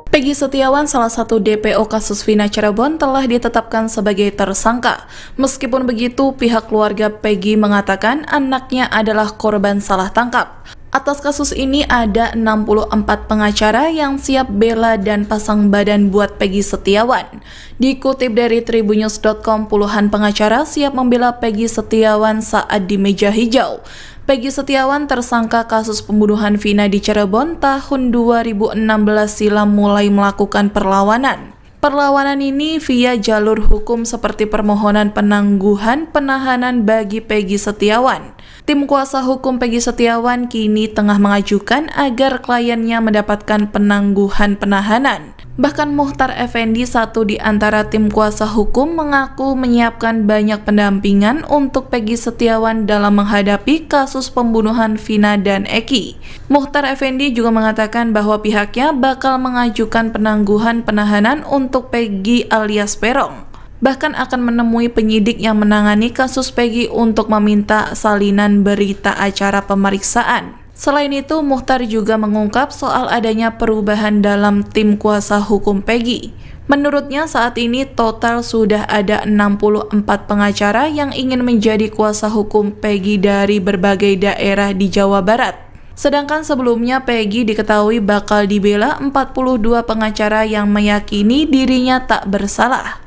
Peggy Setiawan, salah satu DPO kasus Vina Cirebon, telah ditetapkan sebagai tersangka. Meskipun begitu, pihak keluarga Peggy mengatakan anaknya adalah korban salah tangkap. Atas kasus ini ada 64 pengacara yang siap bela dan pasang badan buat Peggy Setiawan. Dikutip dari tribunnews.com, puluhan pengacara siap membela Peggy Setiawan saat di meja hijau. Peggy Setiawan tersangka kasus pembunuhan Vina di Cirebon tahun 2016 silam mulai melakukan perlawanan. Perlawanan ini via jalur hukum seperti permohonan penangguhan penahanan bagi Peggy Setiawan. Tim kuasa hukum Peggy Setiawan kini tengah mengajukan agar kliennya mendapatkan penangguhan penahanan. Bahkan Muhtar Effendi, satu di antara tim kuasa hukum, mengaku menyiapkan banyak pendampingan untuk Peggy Setiawan dalam menghadapi kasus pembunuhan Vina dan Eki. Muhtar Effendi juga mengatakan bahwa pihaknya bakal mengajukan penangguhan penahanan untuk Peggy alias Peron. Bahkan akan menemui penyidik yang menangani kasus Peggy untuk meminta salinan berita acara pemeriksaan. Selain itu, Muhtar juga mengungkap soal adanya perubahan dalam tim kuasa hukum Peggy. Menurutnya saat ini total sudah ada 64 pengacara yang ingin menjadi kuasa hukum Peggy dari berbagai daerah di Jawa Barat. Sedangkan sebelumnya Peggy diketahui bakal dibela 42 pengacara yang meyakini dirinya tak bersalah.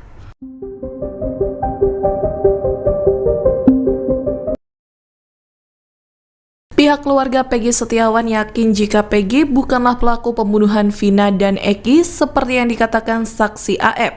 Pihak keluarga Peggy Setiawan yakin jika Peggy bukanlah pelaku pembunuhan Vina dan Eki seperti yang dikatakan saksi AF.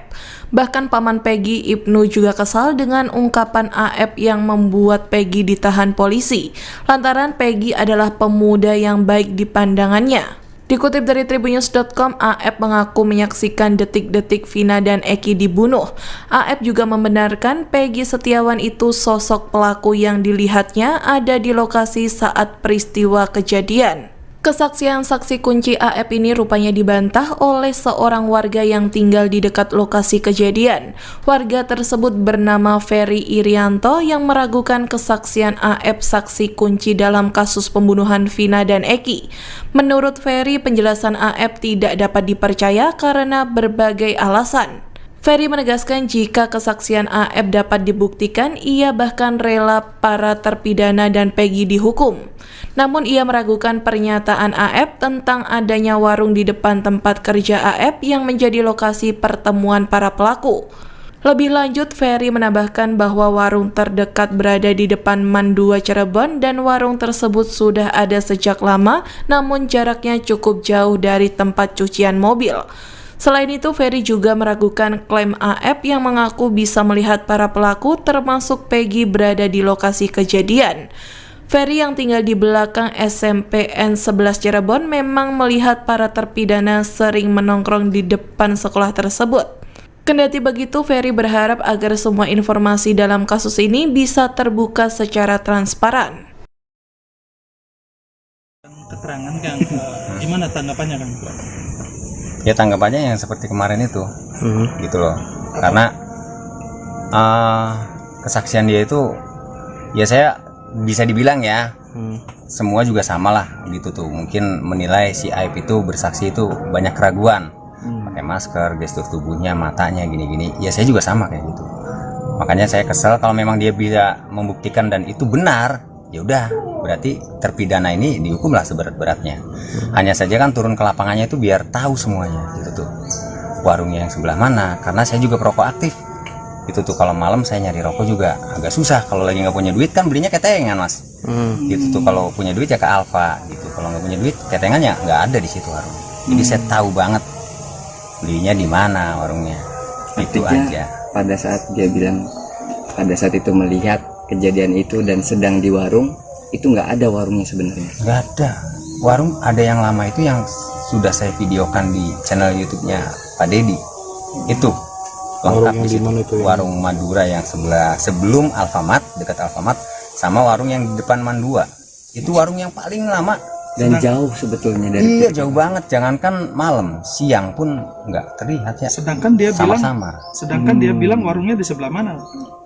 Bahkan paman Peggy, Ibnu, juga kesal dengan ungkapan AF yang membuat Peggy ditahan polisi, lantaran Peggy adalah pemuda yang baik di pandangannya. Dikutip dari tribunnews.com, AF mengaku menyaksikan detik-detik Vina dan Eki dibunuh. AF juga membenarkan Peggy Setiawan itu sosok pelaku yang dilihatnya ada di lokasi saat peristiwa kejadian. Kesaksian saksi kunci AF ini rupanya dibantah oleh seorang warga yang tinggal di dekat lokasi kejadian. Warga tersebut bernama Ferry Irianto yang meragukan kesaksian AF saksi kunci dalam kasus pembunuhan Vina dan Eki. Menurut Ferry, penjelasan AF tidak dapat dipercaya karena berbagai alasan. Ferry menegaskan jika kesaksian AF dapat dibuktikan, ia bahkan rela para terpidana dan Peggy dihukum. Namun ia meragukan pernyataan AF tentang adanya warung di depan tempat kerja AF yang menjadi lokasi pertemuan para pelaku. Lebih lanjut, Ferry menambahkan bahwa warung terdekat berada di depan MAN 2 Cirebon dan warung tersebut sudah ada sejak lama, namun jaraknya cukup jauh dari tempat cucian mobil. Selain itu, Ferry juga meragukan klaim AF yang mengaku bisa melihat para pelaku termasuk Peggy berada di lokasi kejadian. Ferry yang tinggal di belakang SMPN 11 Cirebon memang melihat para terpidana sering menongkrong di depan sekolah tersebut. Kendati begitu, Ferry berharap agar semua informasi dalam kasus ini bisa terbuka secara transparan. Keterangan Kang, gimana tanggapannya Kang? Ya tanggapannya yang seperti kemarin itu, gitu loh. Karena kesaksian dia itu, ya saya bisa dibilang ya, semua juga sama lah, gitu tuh. Mungkin menilai si Aib itu bersaksi itu banyak keraguan, pakai masker, gestur tubuhnya, matanya gini-gini. Ya saya juga sama kayak gitu. Makanya saya kesel kalau memang dia bisa membuktikan dan itu benar. Ya udah, berarti terpidana ini dihukumlah seberat-beratnya. Hanya saja kan turun ke lapangannya itu biar tahu semuanya, gitu tuh. Warungnya yang sebelah mana, karena saya juga perokok aktif. Itu tuh kalau malam saya nyari rokok juga agak susah. Kalau lagi nggak punya duit kan belinya ketengan mas. Gitu tuh, kalau punya duit ya ke Alfa. Gitu, kalau nggak punya duit ketengannya nggak ada di situ warung. Jadi saya tahu banget belinya di mana warungnya. Itu aja. Pada saat dia bilang, pada saat itu melihat kejadian itu dan sedang di warung, itu nggak ada warungnya sebenarnya. Nggak ada. Warung ada yang lama itu yang sudah saya videokan di channel YouTube-nya Pak Dedi. Itu lengkap di situ. Warung Madura yang sebelah sebelum Alfamart, dekat Alfamart, sama warung yang di depan MAN 2. Itu warung yang paling lama dan jauh sebetulnya dari iya jauh banget. Jangankan malam, siang pun nggak terlihat ya. Sedangkan dia sama-sama. Dia bilang warungnya di sebelah mana?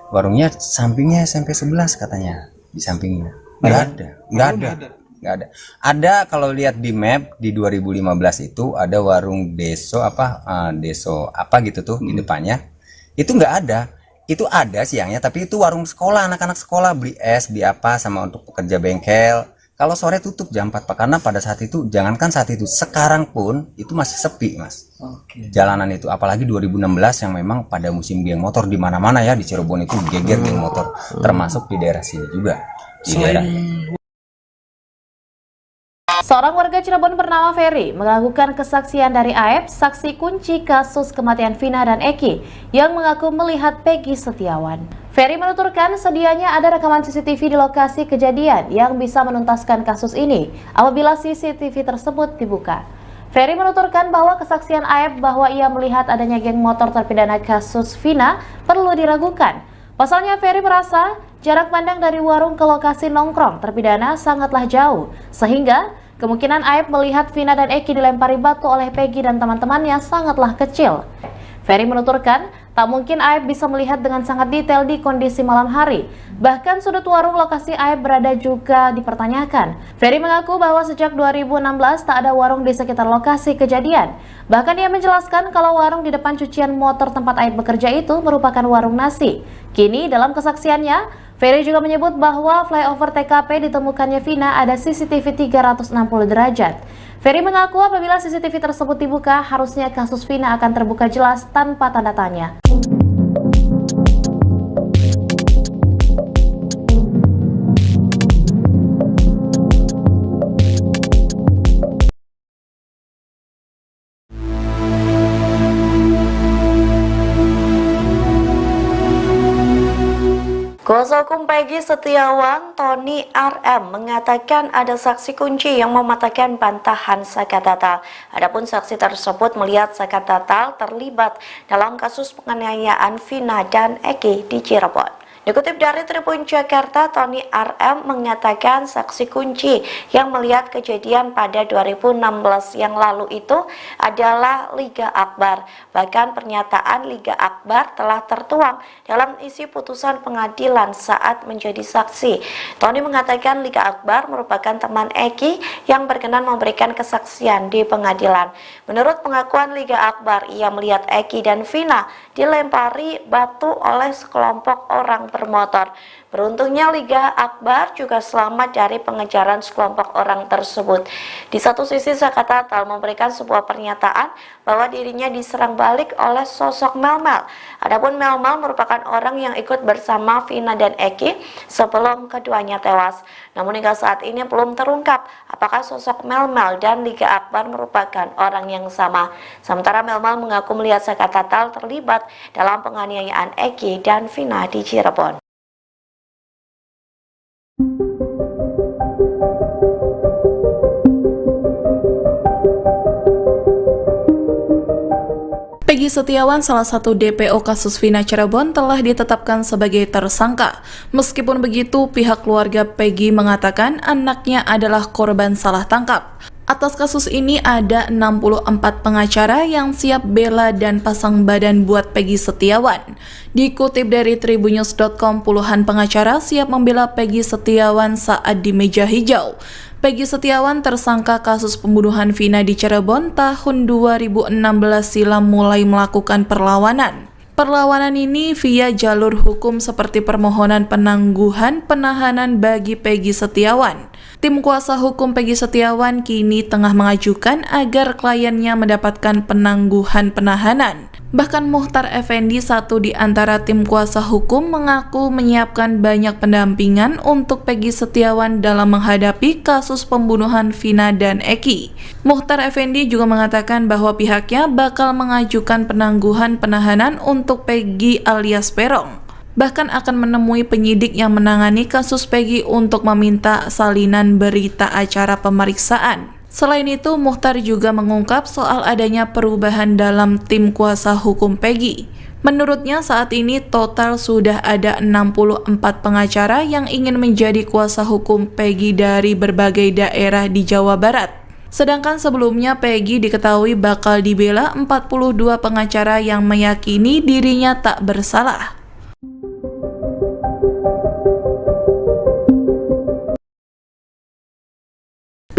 Warungnya sampingnya SMP 11 katanya, di sampingnya. Nggak ada. Ada kalau lihat di map di 2015 itu ada warung Deso apa gitu tuh di depannya. Itu nggak ada. Itu ada siangnya, tapi itu warung sekolah, anak-anak sekolah beli es, beli apa sama untuk pekerja bengkel. Kalau sore tutup jam 4 Pak, karena pada saat itu, jangankan saat itu, sekarang pun itu masih sepi Mas. Jalanan itu, apalagi 2016 yang memang pada musim geng motor di mana-mana ya, di Cirebon itu geger geng motor, termasuk di daerah sini juga. Di daerah Seorang warga Cirebon bernama Ferry melakukan kesaksian dari AF, saksi kunci kasus kematian Vina dan Eki, yang mengaku melihat Peggy Setiawan. Ferry menuturkan sedianya ada rekaman CCTV di lokasi kejadian yang bisa menuntaskan kasus ini apabila CCTV tersebut dibuka. Ferry menuturkan bahwa kesaksian AF bahwa ia melihat adanya geng motor terpidana kasus Vina perlu diragukan. Pasalnya Ferry merasa jarak pandang dari warung ke lokasi nongkrong terpidana sangatlah jauh, sehingga kemungkinan Aib melihat Vina dan Eki dilempari batu oleh Peggy dan teman-temannya sangatlah kecil. Ferry menuturkan, tak mungkin Aib bisa melihat dengan sangat detail di kondisi malam hari. Bahkan sudut warung lokasi Aib berada juga dipertanyakan. Ferry mengaku bahwa sejak 2016 tak ada warung di sekitar lokasi kejadian. Bahkan ia menjelaskan kalau warung di depan cucian motor tempat Aib bekerja itu merupakan warung nasi. Kini dalam kesaksiannya, Ferry juga menyebut bahwa flyover TKP ditemukannya Vina ada CCTV 360 derajat. Ferry mengaku apabila CCTV tersebut dibuka, harusnya kasus Vina akan terbuka jelas tanpa tanda tanya. Kuasa hukum Peggy Setiawan, Tony RM, mengatakan ada saksi kunci yang mematahkan bantahan Saka Tatal. Adapun saksi tersebut melihat Saka Tatal terlibat dalam kasus penganiayaan Vina dan Eki di Cirebon. Dikutip dari Tribun Jakarta, Tony RM mengatakan saksi kunci yang melihat kejadian pada 2016 yang lalu itu adalah Liga Akbar. Bahkan pernyataan Liga Akbar telah tertuang dalam isi putusan pengadilan saat menjadi saksi. Tony mengatakan Liga Akbar merupakan teman Eki yang berkenan memberikan kesaksian di pengadilan. Menurut pengakuan Liga Akbar, ia melihat Eki dan Vina dilempari batu oleh sekelompok orang bermotor. Beruntungnya Liga Akbar juga selamat dari pengejaran sekelompok orang tersebut. Di satu sisi Saka Tatal memberikan sebuah pernyataan bahwa dirinya diserang balik oleh sosok Melmel. Adapun Melmel merupakan orang yang ikut bersama Vina dan Eki sebelum keduanya tewas. Namun hingga saat ini belum terungkap apakah sosok Melmel dan Liga Akbar merupakan orang yang sama. Sementara Melmel mengaku melihat Saka Tatal terlibat dalam penganiayaan Eki dan Vina di Cirebon. Peggy Setiawan, salah satu DPO kasus Vina Cirebon, telah ditetapkan sebagai tersangka. Meskipun begitu, pihak keluarga Peggy mengatakan anaknya adalah korban salah tangkap. Atas kasus ini ada 64 pengacara yang siap bela dan pasang badan buat Peggy Setiawan. Dikutip dari tribunnews.com, puluhan pengacara siap membela Peggy Setiawan saat di meja hijau. Peggy Setiawan tersangka kasus pembunuhan Vina di Cirebon tahun 2016 silam mulai melakukan perlawanan. Perlawanan ini via jalur hukum seperti permohonan penangguhan penahanan bagi Peggy Setiawan. Tim kuasa hukum Peggy Setiawan kini tengah mengajukan agar kliennya mendapatkan penangguhan penahanan. Bahkan Muhtar Effendi, satu di antara tim kuasa hukum, mengaku menyiapkan banyak pendampingan untuk Peggy Setiawan dalam menghadapi kasus pembunuhan Vina dan Eki. Muhtar Effendi juga mengatakan bahwa pihaknya bakal mengajukan penangguhan penahanan untuk Peggy alias Peron. Bahkan akan menemui penyidik yang menangani kasus Peggy untuk meminta salinan berita acara pemeriksaan. Selain itu, Muhtar juga mengungkap soal adanya perubahan dalam tim kuasa hukum Peggy. Menurutnya saat ini total sudah ada 64 pengacara yang ingin menjadi kuasa hukum Peggy dari berbagai daerah di Jawa Barat. Sedangkan sebelumnya Peggy diketahui bakal dibela 42 pengacara yang meyakini dirinya tak bersalah.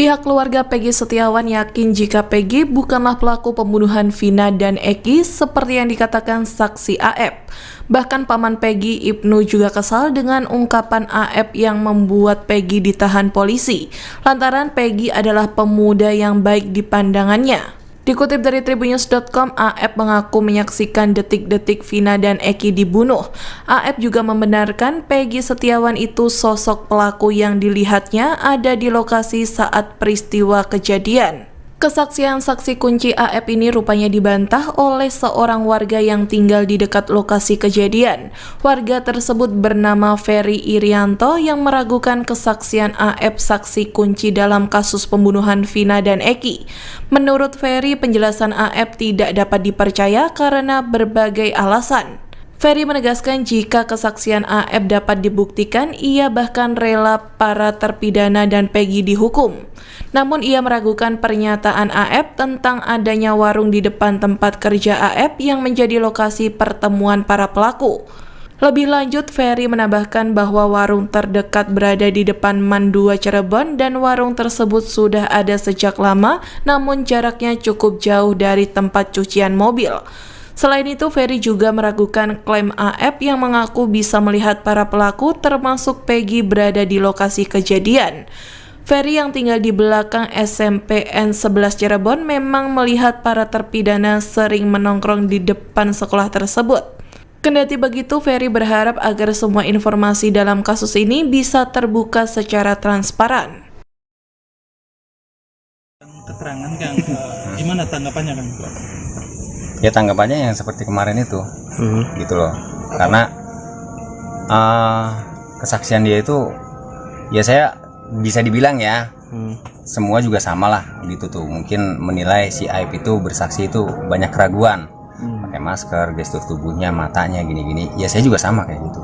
Pihak keluarga Peggy Setiawan yakin jika Peggy bukanlah pelaku pembunuhan Vina dan Eki seperti yang dikatakan saksi AF. Bahkan paman Peggy, Ibnu, juga kesal dengan ungkapan AF yang membuat Peggy ditahan polisi, lantaran Peggy adalah pemuda yang baik di pandangannya. Dikutip dari tribunnews.com, AF mengaku menyaksikan detik-detik Vina dan Eki dibunuh. AF juga membenarkan Peggy Setiawan itu sosok pelaku yang dilihatnya ada di lokasi saat peristiwa kejadian. Kesaksian saksi kunci AF ini rupanya dibantah oleh seorang warga yang tinggal di dekat lokasi kejadian. Warga tersebut bernama Ferry Irianto yang meragukan kesaksian AF saksi kunci dalam kasus pembunuhan Vina dan Eki. Menurut Ferry, penjelasan AF tidak dapat dipercaya karena berbagai alasan. Ferry menegaskan jika kesaksian AF dapat dibuktikan, ia bahkan rela para terpidana dan Peggy dihukum. Namun ia meragukan pernyataan AF tentang adanya warung di depan tempat kerja AF yang menjadi lokasi pertemuan para pelaku. Lebih lanjut, Ferry menambahkan bahwa warung terdekat berada di depan MAN 2 Cirebon dan warung tersebut sudah ada sejak lama, namun jaraknya cukup jauh dari tempat cucian mobil. Selain itu, Ferry juga meragukan klaim AF yang mengaku bisa melihat para pelaku termasuk Peggy berada di lokasi kejadian. Ferry yang tinggal di belakang SMPN 11 Cirebon memang melihat para terpidana sering menongkrong di depan sekolah tersebut. Kendati begitu, Ferry berharap agar semua informasi dalam kasus ini bisa terbuka secara transparan. Keterangan Kang, gimana tanggapannya Kang? Ya tanggapannya yang seperti kemarin itu, gitu loh. Karena kesaksian dia itu, ya saya bisa dibilang ya, semua juga sama lah, gitu tuh. Mungkin menilai si Aib itu bersaksi itu banyak keraguan, pakai masker, gestur tubuhnya, matanya gini-gini. Ya saya juga sama kayak gitu.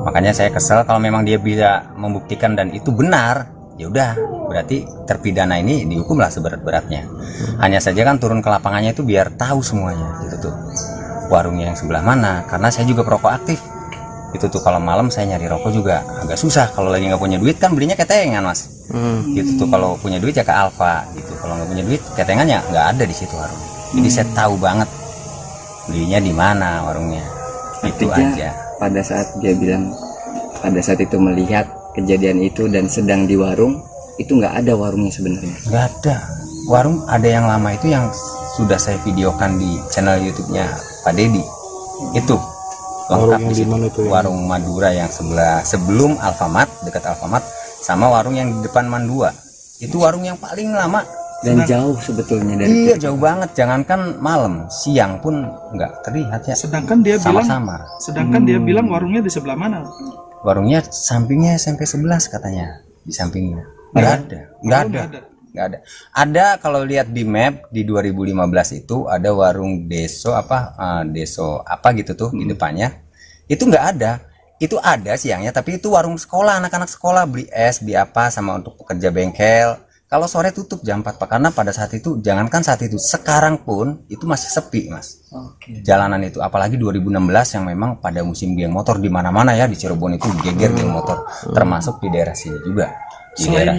Makanya saya kesel kalau memang dia bisa membuktikan dan itu benar. Ya udah, berarti terpidana ini dihukumlah seberat-beratnya. Hanya saja kan turun ke lapangannya itu biar tahu semuanya, gitu tuh. Warungnya yang sebelah mana, karena saya juga perokok aktif. Itu tuh kalau malam saya nyari rokok juga agak susah. Kalau lagi nggak punya duit kan belinya ketengan, Mas. Gitu tuh, kalau punya duit ya ke Alfa gitu. Kalau nggak punya duit ketengannya nggak ada di situ warung. Jadi saya tahu banget belinya di mana warungnya. Itu aja. Pada saat dia bilang, pada saat itu melihat kejadian itu dan sedang di warung, itu nggak ada warungnya sebenarnya. Nggak ada. Warung ada yang lama itu yang sudah saya videokan di channel YouTube-nya Pak Dedi. Itu lengkap di situ. Warung Madura yang sebelah sebelum Alfamart, dekat Alfamart, sama warung yang di depan MAN 2. Itu warung yang paling lama dan jauh sebetulnya dari iya, jauh banget. Jangankan malam, siang pun nggak terlihat ya. Sedangkan dia bilang warungnya di sebelah mana? Warungnya sampingnya SMP 11 katanya, di sampingnya. Nggak ada. Ada kalau lihat di map di 2015 itu ada warung Deso apa gitu tuh di depannya. Itu nggak ada. Itu ada siangnya, tapi itu warung sekolah, anak-anak sekolah beli es, beli apa sama untuk pekerja bengkel. Kalau sore tutup jam 4 Pak, karena pada saat itu, jangankan saat itu, sekarang pun itu masih sepi, Mas. Jalanan itu, apalagi 2016 yang memang pada musim geng motor di mana-mana ya, di Cirebon itu geger geng motor, termasuk di daerah sini juga. Di daerah.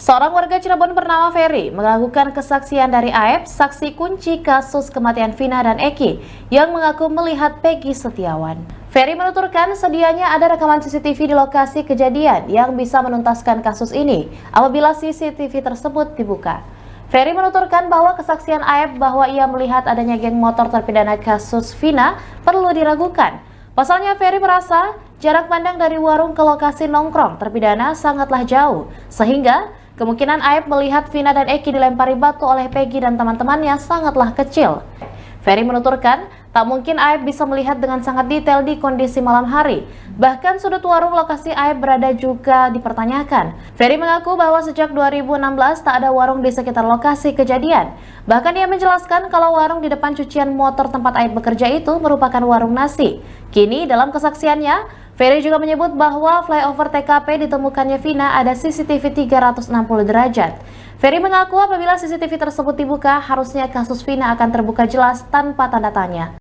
Seorang warga Cirebon bernama Ferry mengakukan kesaksian dari AF, saksi kunci kasus kematian Vina dan Eki, yang mengaku melihat Peggy Setiawan. Ferry menuturkan sedianya ada rekaman CCTV di lokasi kejadian yang bisa menuntaskan kasus ini apabila CCTV tersebut dibuka. Ferry menuturkan bahwa kesaksian AF bahwa ia melihat adanya geng motor terpidana kasus Vina perlu diragukan. Pasalnya Ferry merasa jarak pandang dari warung ke lokasi nongkrong terpidana sangatlah jauh, sehingga kemungkinan AF melihat Vina dan Eki dilempari batu oleh Peggy dan teman-temannya sangatlah kecil. Ferry menuturkan, tak mungkin AF bisa melihat dengan sangat detail di kondisi malam hari. Bahkan sudut warung lokasi AF berada juga dipertanyakan. Ferry mengaku bahwa sejak 2016 tak ada warung di sekitar lokasi kejadian. Bahkan ia menjelaskan kalau warung di depan cucian motor tempat AF bekerja itu merupakan warung nasi. Kini dalam kesaksiannya, Ferry juga menyebut bahwa flyover TKP ditemukannya Vina ada CCTV 360 derajat. Ferry mengaku apabila CCTV tersebut dibuka, harusnya kasus Vina akan terbuka jelas tanpa tanda tanya.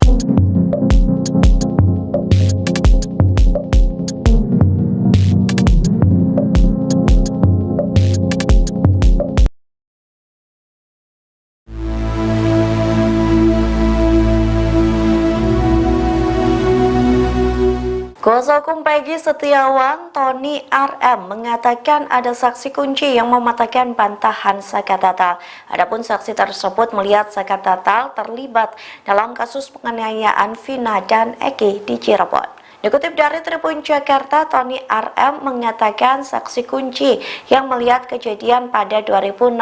Kuasa hukum Peggy Setiawan, Tony RM, mengatakan ada saksi kunci yang mematahkan bantahan Saka Tatal. Adapun saksi tersebut melihat Saka Tatal terlibat dalam kasus penganiayaan Vina dan Eki di Cirebon. Dikutip dari Tribun Jakarta, Tony RM mengatakan saksi kunci yang melihat kejadian pada 2016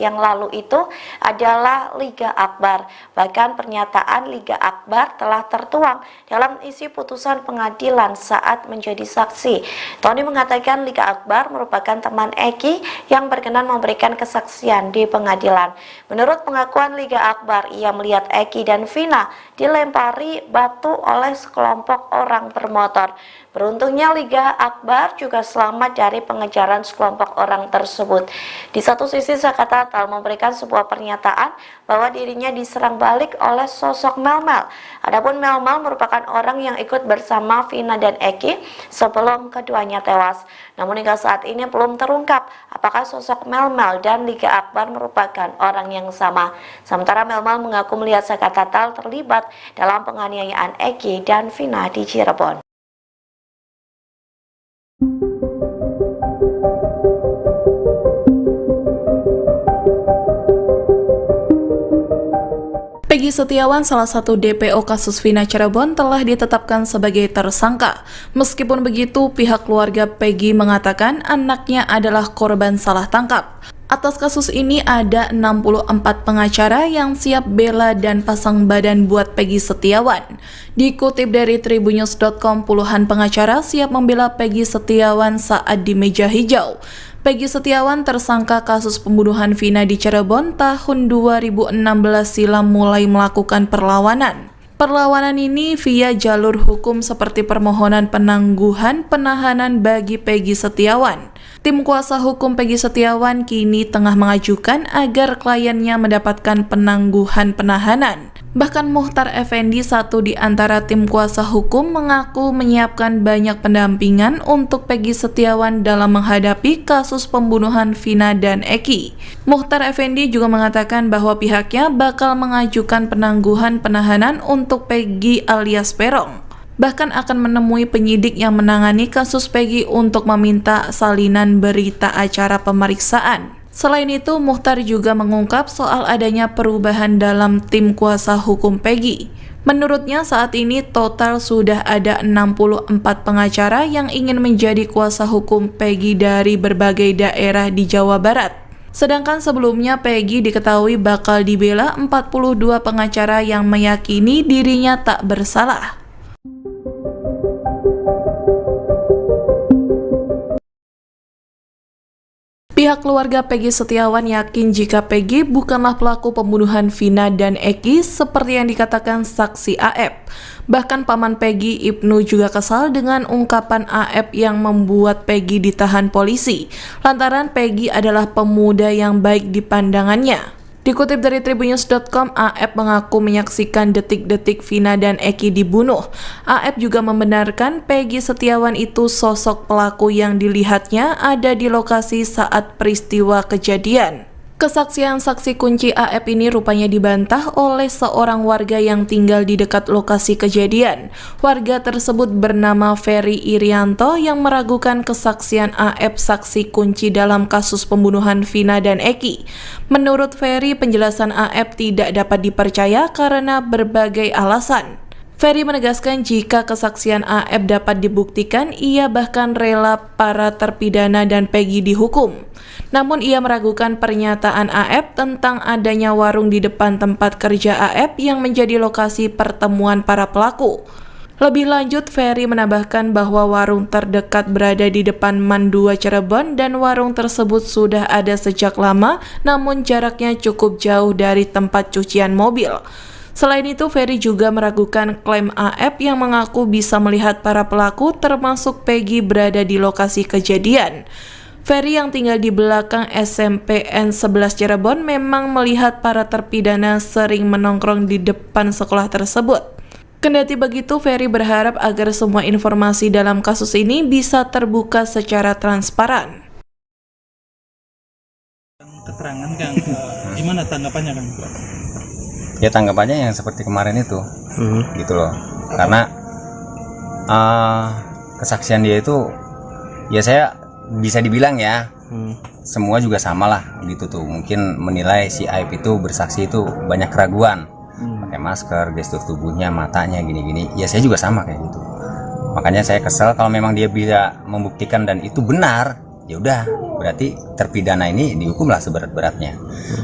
yang lalu itu adalah Liga Akbar. Bahkan pernyataan Liga Akbar telah tertuang dalam isi putusan pengadilan saat menjadi saksi. Tony mengatakan Liga Akbar merupakan teman Eki yang berkenan memberikan kesaksian di pengadilan. Menurut pengakuan Liga Akbar, ia melihat Eki dan Vina dilempari batu oleh sekelompok orang bermotor. Beruntungnya Liga Akbar juga selamat dari pengejaran sekelompok orang tersebut. Di satu sisi Saka Tatal memberikan sebuah pernyataan bahwa dirinya diserang balik oleh sosok Melmel. Adapun Melmel merupakan orang yang ikut bersama Vina dan Eki sebelum keduanya tewas. Namun hingga saat ini belum terungkap apakah sosok Melmel dan Liga Akbar merupakan orang yang sama. Sementara Melmel mengaku melihat Saka Tatal terlibat dalam penganiayaan Eki dan Vina di Cirebon. Peggy Setiawan, salah satu DPO kasus Vina Cirebon, telah ditetapkan sebagai tersangka. Meskipun begitu, pihak keluarga Peggy mengatakan anaknya adalah korban salah tangkap. Atas kasus ini ada 64 pengacara yang siap bela dan pasang badan buat Peggy Setiawan. Dikutip dari tribunnews.com, puluhan pengacara siap membela Peggy Setiawan saat di meja hijau. Peggy Setiawan, tersangka kasus pembunuhan Vina di Cirebon tahun 2016 silam, mulai melakukan perlawanan. Perlawanan ini via jalur hukum seperti permohonan penangguhan penahanan bagi Peggy Setiawan. Tim kuasa hukum Peggy Setiawan kini tengah mengajukan agar kliennya mendapatkan penangguhan penahanan. Bahkan Muhtar Effendi, satu di antara tim kuasa hukum, mengaku menyiapkan banyak pendampingan untuk Peggy Setiawan dalam menghadapi kasus pembunuhan Vina dan Eki. Muhtar Effendi juga mengatakan bahwa pihaknya bakal mengajukan penangguhan penahanan untuk Peggy alias Peron. Bahkan akan menemui penyidik yang menangani kasus Peggy untuk meminta salinan berita acara pemeriksaan. Selain itu, Muhtar juga mengungkap soal adanya perubahan dalam tim kuasa hukum Peggy. Menurutnya saat ini total sudah ada 64 pengacara yang ingin menjadi kuasa hukum Peggy dari berbagai daerah di Jawa Barat. Sedangkan sebelumnya Peggy diketahui bakal dibela 42 pengacara yang meyakini dirinya tak bersalah. Pihak keluarga Peggy Setiawan yakin jika Peggy bukanlah pelaku pembunuhan Vina dan Eki seperti yang dikatakan saksi AF. Bahkan paman Peggy, Ibnu, juga kesal dengan ungkapan AF yang membuat Peggy ditahan polisi, lantaran Peggy adalah pemuda yang baik di pandangannya. Dikutip dari tribunnews.com, AF mengaku menyaksikan detik-detik Vina dan Eki dibunuh. AF juga membenarkan Peggy Setiawan itu sosok pelaku yang dilihatnya ada di lokasi saat peristiwa kejadian. Kesaksian saksi kunci AF ini rupanya dibantah oleh seorang warga yang tinggal di dekat lokasi kejadian. Warga tersebut bernama Ferry Irianto yang meragukan kesaksian AF saksi kunci dalam kasus pembunuhan Vina dan Eki. Menurut Ferry, penjelasan AF tidak dapat dipercaya karena berbagai alasan. Ferry menegaskan jika kesaksian AF dapat dibuktikan, ia bahkan rela para terpidana dan Peggy dihukum. Namun ia meragukan pernyataan AF tentang adanya warung di depan tempat kerja AF yang menjadi lokasi pertemuan para pelaku. Lebih lanjut, Ferry menambahkan bahwa warung terdekat berada di depan MAN 2 Cirebon dan warung tersebut sudah ada sejak lama, namun jaraknya cukup jauh dari tempat cucian mobil. Selain itu, Ferry juga meragukan klaim AF yang mengaku bisa melihat para pelaku termasuk Peggy berada di lokasi kejadian. Ferry yang tinggal di belakang SMPN 11 Cirebon memang melihat para terpidana sering menongkrong di depan sekolah tersebut. Kendati begitu, Ferry berharap agar semua informasi dalam kasus ini bisa terbuka secara transparan. Keterangan Kang, gimana tanggapannya Kang? Ya tanggapannya yang seperti kemarin itu, gitu loh. Karena Kesaksian dia itu, ya saya bisa dibilang ya, semua juga sama lah gitu tuh. Mungkin menilai si Aib itu bersaksi itu banyak keraguan, pakai masker, gestur tubuhnya, matanya gini-gini. Ya saya juga sama kayak gitu. Makanya saya kesel kalau memang dia bisa membuktikan dan itu benar. Ya udah, berarti terpidana ini dihukumlah seberat-beratnya.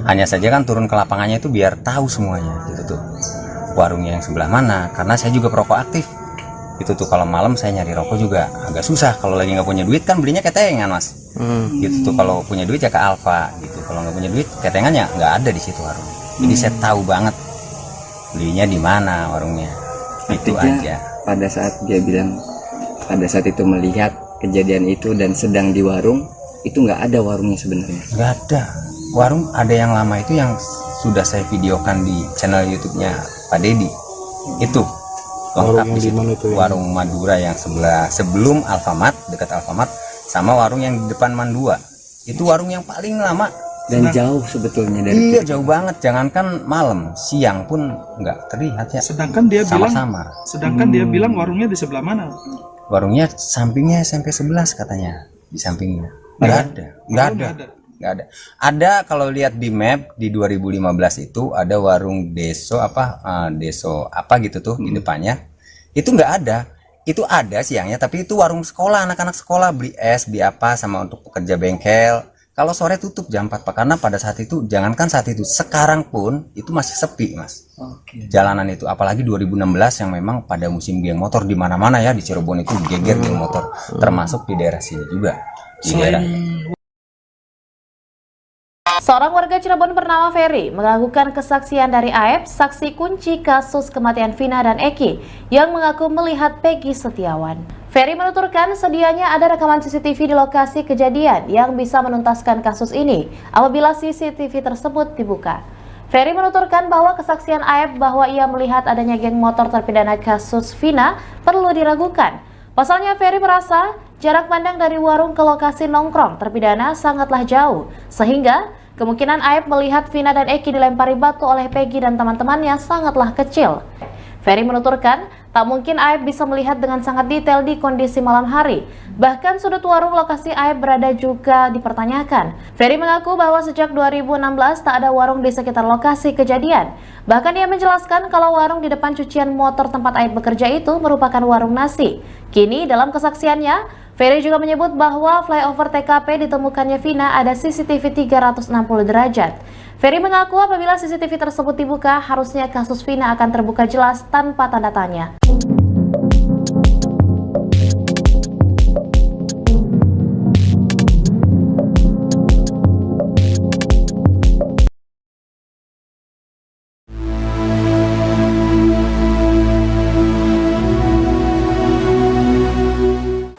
Hanya saja kan turun ke lapangannya itu biar tahu semuanya gitu tuh. Warungnya yang sebelah mana, karena saya juga perokok aktif. Itu tuh kalau malam saya nyari rokok juga agak susah. Kalau lagi nggak punya duit kan belinya ketengan, Mas. Gitu tuh, kalau punya duit ya ke Alfa gitu. Kalau nggak punya duit ketengannya nggak ada di situ warung. Jadi saya tahu banget belinya di mana warungnya. Itu aja. Pada saat dia bilang pada saat itu melihat kejadian itu dan sedang di warung, itu nggak ada warungnya sebenarnya. Nggak ada. Warung ada yang lama itu yang sudah saya videokan di channel YouTube-nya Pak Dedi. Itu lengkap di situ. Warung Madura yang sebelah sebelum Alfamart, dekat Alfamart, sama warung yang di depan Mandua. Itu warung yang paling lama dan jauh sebetulnya dari iya, jauh banget. Jangankan malam, siang pun nggak terlihat ya. Sedangkan dia sama-sama. Dia bilang warungnya di sebelah mana? Warungnya sampingnya SMP 11 katanya, di sampingnya. Nggak ada. Ada kalau lihat di map di 2015 itu ada warung Deso apa gitu tuh di depannya. Itu nggak ada. Itu ada siangnya, tapi itu warung sekolah, anak-anak sekolah beli es, beli apa sama untuk pekerja bengkel. Kalau sore tutup jam 4 Pak, karena pada saat itu, jangankan saat itu, sekarang pun itu masih sepi, Mas. Jalanan itu, apalagi 2016 yang memang pada musim geng motor di mana-mana ya, di Cirebon itu geger geng motor, termasuk di daerah sini juga. Di daerah Seorang warga Cirebon bernama Ferry mengakukan kesaksian dari Aib, saksi kunci kasus kematian Vina dan Eki, yang mengaku melihat Peggy Setiawan. Ferry menuturkan sedianya ada rekaman CCTV di lokasi kejadian yang bisa menuntaskan kasus ini apabila CCTV tersebut dibuka. Ferry menuturkan bahwa kesaksian Aib bahwa ia melihat adanya geng motor terpidana kasus Vina perlu diragukan. Pasalnya Ferry merasa jarak pandang dari warung ke lokasi nongkrong terpidana sangatlah jauh, sehingga kemungkinan Aib melihat Vina dan Eki dilempari batu oleh Peggy dan teman-temannya sangatlah kecil. Ferry menuturkan, tak mungkin Aib bisa melihat dengan sangat detail di kondisi malam hari. Bahkan sudut warung lokasi Aib berada juga dipertanyakan. Ferry mengaku bahwa sejak 2016 tak ada warung di sekitar lokasi kejadian. Bahkan ia menjelaskan kalau warung di depan cucian motor tempat Aib bekerja itu merupakan warung nasi. Kini dalam kesaksiannya, Ferry juga menyebut bahwa flyover TKP ditemukannya Vina ada CCTV 360 derajat. Ferry mengaku apabila CCTV tersebut dibuka, harusnya kasus Vina akan terbuka jelas tanpa tanda tanya.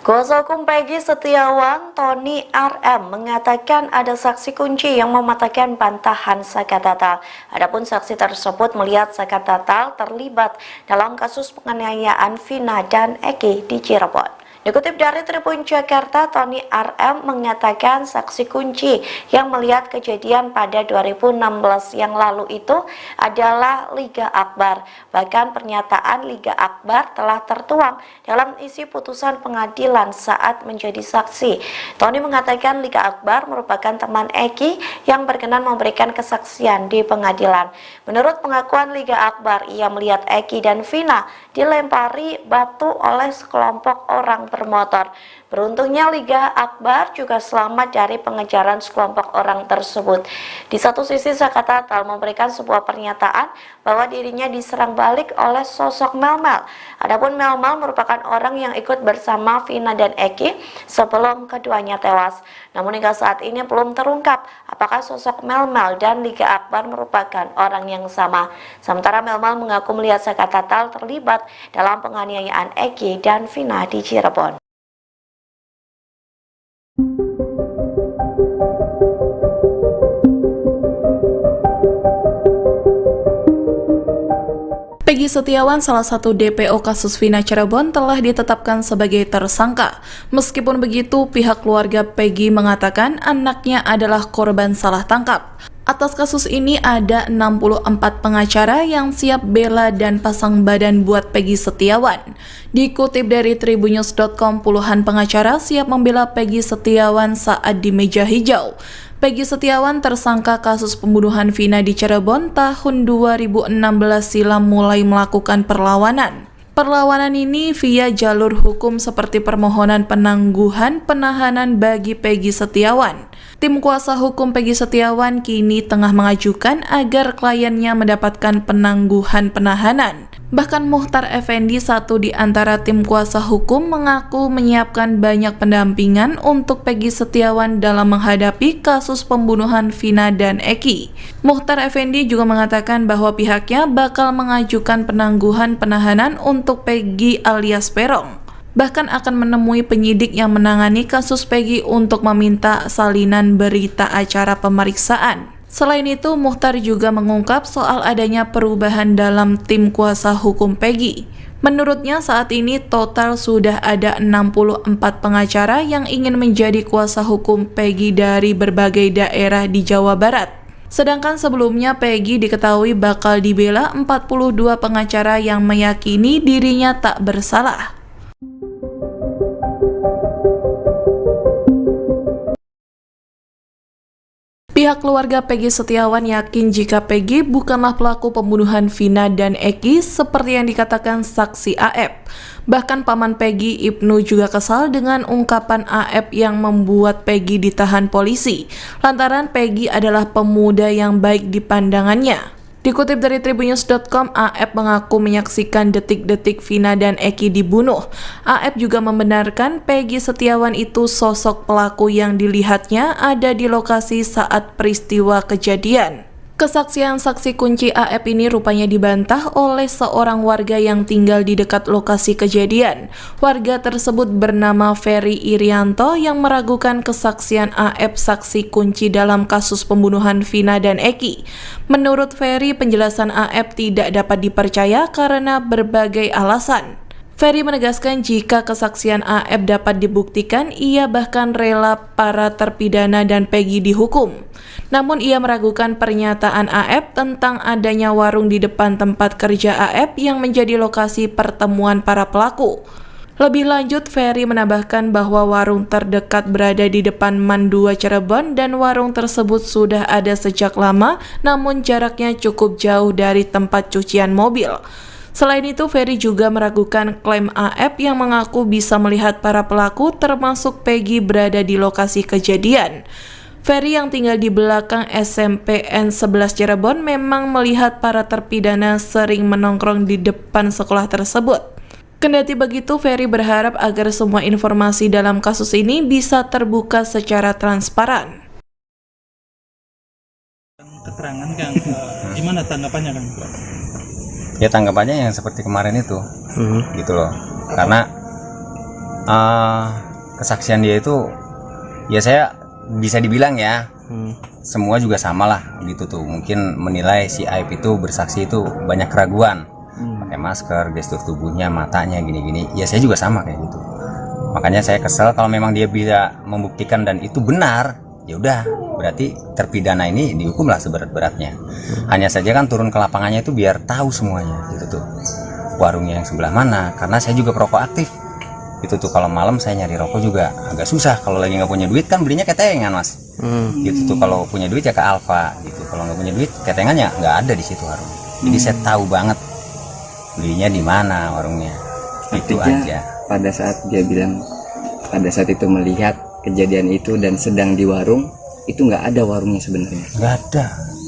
Kuasa hukum Peggy Setiawan, Tony RM, mengatakan ada saksi kunci yang mematahkan bantahan Saka Tatal. Adapun saksi tersebut melihat Saka Tatal terlibat dalam kasus penganiayaan Vina dan Eki di Cirebon. Dikutip dari Tribun Jakarta, Tony RM mengatakan saksi kunci yang melihat kejadian pada 2016 yang lalu itu adalah Liga Akbar. Bahkan pernyataan Liga Akbar telah tertuang dalam isi putusan pengadilan saat menjadi saksi. Tony mengatakan Liga Akbar merupakan teman Eki yang berkenan memberikan kesaksian di pengadilan. Menurut pengakuan Liga Akbar, ia melihat Eki dan Vina dilempari batu oleh sekelompok orang bermotor. Beruntungnya Liga Akbar juga selamat dari pengejaran sekelompok orang tersebut. Di satu sisi Saka Tatal memberikan sebuah pernyataan bahwa dirinya diserang balik oleh sosok Melmel. Adapun Melmel merupakan orang yang ikut bersama Vina dan Eki sebelum keduanya tewas. Namun hingga saat ini belum terungkap apakah sosok Melmel dan Liga Akbar merupakan orang yang sama. Sementara Melmel mengaku melihat Saka Tatal terlibat dalam penganiayaan Eki dan Vina di Cirebon. Peggy Setiawan, salah satu DPO kasus Vina Cirebon, telah ditetapkan sebagai tersangka. Meskipun begitu, pihak keluarga Peggy mengatakan anaknya adalah korban salah tangkap. Atas kasus ini ada 64 pengacara yang siap bela dan pasang badan buat Peggy Setiawan. Dikutip dari tribunnews.com, puluhan pengacara siap membela Peggy Setiawan saat di meja hijau. Peggy Setiawan tersangka kasus pembunuhan Vina di Cirebon tahun 2016 silam mulai melakukan perlawanan. Perlawanan ini via jalur hukum seperti permohonan penangguhan penahanan bagi Peggy Setiawan. Tim kuasa hukum Peggy Setiawan kini tengah mengajukan agar kliennya mendapatkan penangguhan penahanan. Bahkan Muhtar Effendi, satu di antara tim kuasa hukum, mengaku menyiapkan banyak pendampingan untuk Peggy Setiawan dalam menghadapi kasus pembunuhan Vina dan Eki. Muhtar Effendi juga mengatakan bahwa pihaknya bakal mengajukan penangguhan penahanan untuk Peggy alias Peron. Bahkan akan menemui penyidik yang menangani kasus Peggy untuk meminta salinan berita acara pemeriksaan. Selain itu, Muhtar juga mengungkap soal adanya perubahan dalam tim kuasa hukum Peggy. Menurutnya saat ini total sudah ada 64 pengacara yang ingin menjadi kuasa hukum Peggy dari berbagai daerah di Jawa Barat. Sedangkan sebelumnya Peggy diketahui bakal dibela 42 pengacara yang meyakini dirinya tak bersalah. Pihak keluarga Peggy Setiawan yakin jika Peggy bukanlah pelaku pembunuhan Vina dan Eki seperti yang dikatakan saksi AF. Bahkan paman Peggy, Ibnu, juga kesal dengan ungkapan AF yang membuat Peggy ditahan polisi, lantaran Peggy adalah pemuda yang baik di pandangannya. Dikutip dari tribunnews.com, AF mengaku menyaksikan detik-detik Vina dan Eki dibunuh. AF juga membenarkan Peggy Setiawan itu sosok pelaku yang dilihatnya ada di lokasi saat peristiwa kejadian. Kesaksian saksi kunci AF ini rupanya dibantah oleh seorang warga yang tinggal di dekat lokasi kejadian. Warga tersebut bernama Ferry Irianto yang meragukan kesaksian AF saksi kunci dalam kasus pembunuhan Vina dan Eki. Menurut Ferry, penjelasan AF tidak dapat dipercaya karena berbagai alasan. Ferry menegaskan jika kesaksian AF dapat dibuktikan, ia bahkan rela para terpidana dan Peggy dihukum. Namun ia meragukan pernyataan AF tentang adanya warung di depan tempat kerja AF yang menjadi lokasi pertemuan para pelaku. Lebih lanjut, Ferry menambahkan bahwa warung terdekat berada di depan MAN 2 Cirebon dan warung tersebut sudah ada sejak lama, namun jaraknya cukup jauh dari tempat cucian mobil. Selain itu, Ferry juga meragukan klaim AF yang mengaku bisa melihat para pelaku termasuk Peggy berada di lokasi kejadian. Ferry yang tinggal di belakang SMPN 11 Cirebon memang melihat para terpidana sering menongkrong di depan sekolah tersebut. Kendati begitu, Ferry berharap agar semua informasi dalam kasus ini bisa terbuka secara transparan. Keterangan Kang, gimana tanggapannya Kang? Ya tanggapannya yang seperti kemarin itu, gitu loh. Karena kesaksian dia itu, ya saya bisa dibilang ya, semua juga sama lah, gitu tuh. Mungkin menilai si Aib itu bersaksi itu banyak keraguan, pakai masker, gestur tubuhnya, matanya, gini-gini. Ya saya juga sama kayak gitu. Makanya saya kesel kalau memang dia bisa membuktikan dan itu benar. Ya udah, berarti terpidana ini dihukumlah seberat-beratnya. Hanya saja kan turun ke lapangannya itu biar tahu semuanya, gitu tuh. Warungnya yang sebelah mana, karena saya juga perokok aktif. Itu tuh kalau malam saya nyari rokok juga agak susah. Kalau lagi nggak punya duit kan belinya ketengan, Mas. Gitu tuh, kalau punya duit ya ke Alfa gitu. Kalau nggak punya duit ketengannya nggak ada di situ warung. Jadi saya tahu banget belinya di mana warungnya. Itu aja. Pada saat dia bilang, pada saat itu melihat kejadian itu dan sedang di warung, itu nggak ada warungnya sebenarnya. Nggak ada.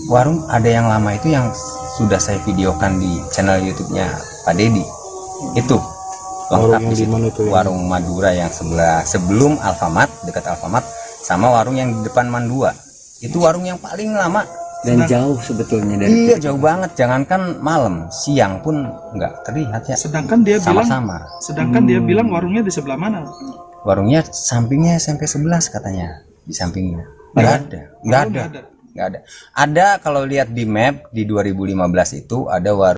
Warung ada yang lama itu yang sudah saya videokan di channel YouTube-nya Pak Dedi. Itu lengkap di situ. Warung Madura yang sebelah sebelum Alfamart, dekat Alfamart, sama warung yang di depan MAN 2. Itu warung yang paling lama dan jauh sebetulnya dari iya jauh banget, jangankan malam, siang pun nggak terlihat ya. Sedangkan dia sama-sama. Dia bilang warungnya di sebelah mana? Warungnya sampingnya SMP 11 katanya, di sampingnya. Nggak ada. Ada kalau lihat di map di 2015 itu ada warung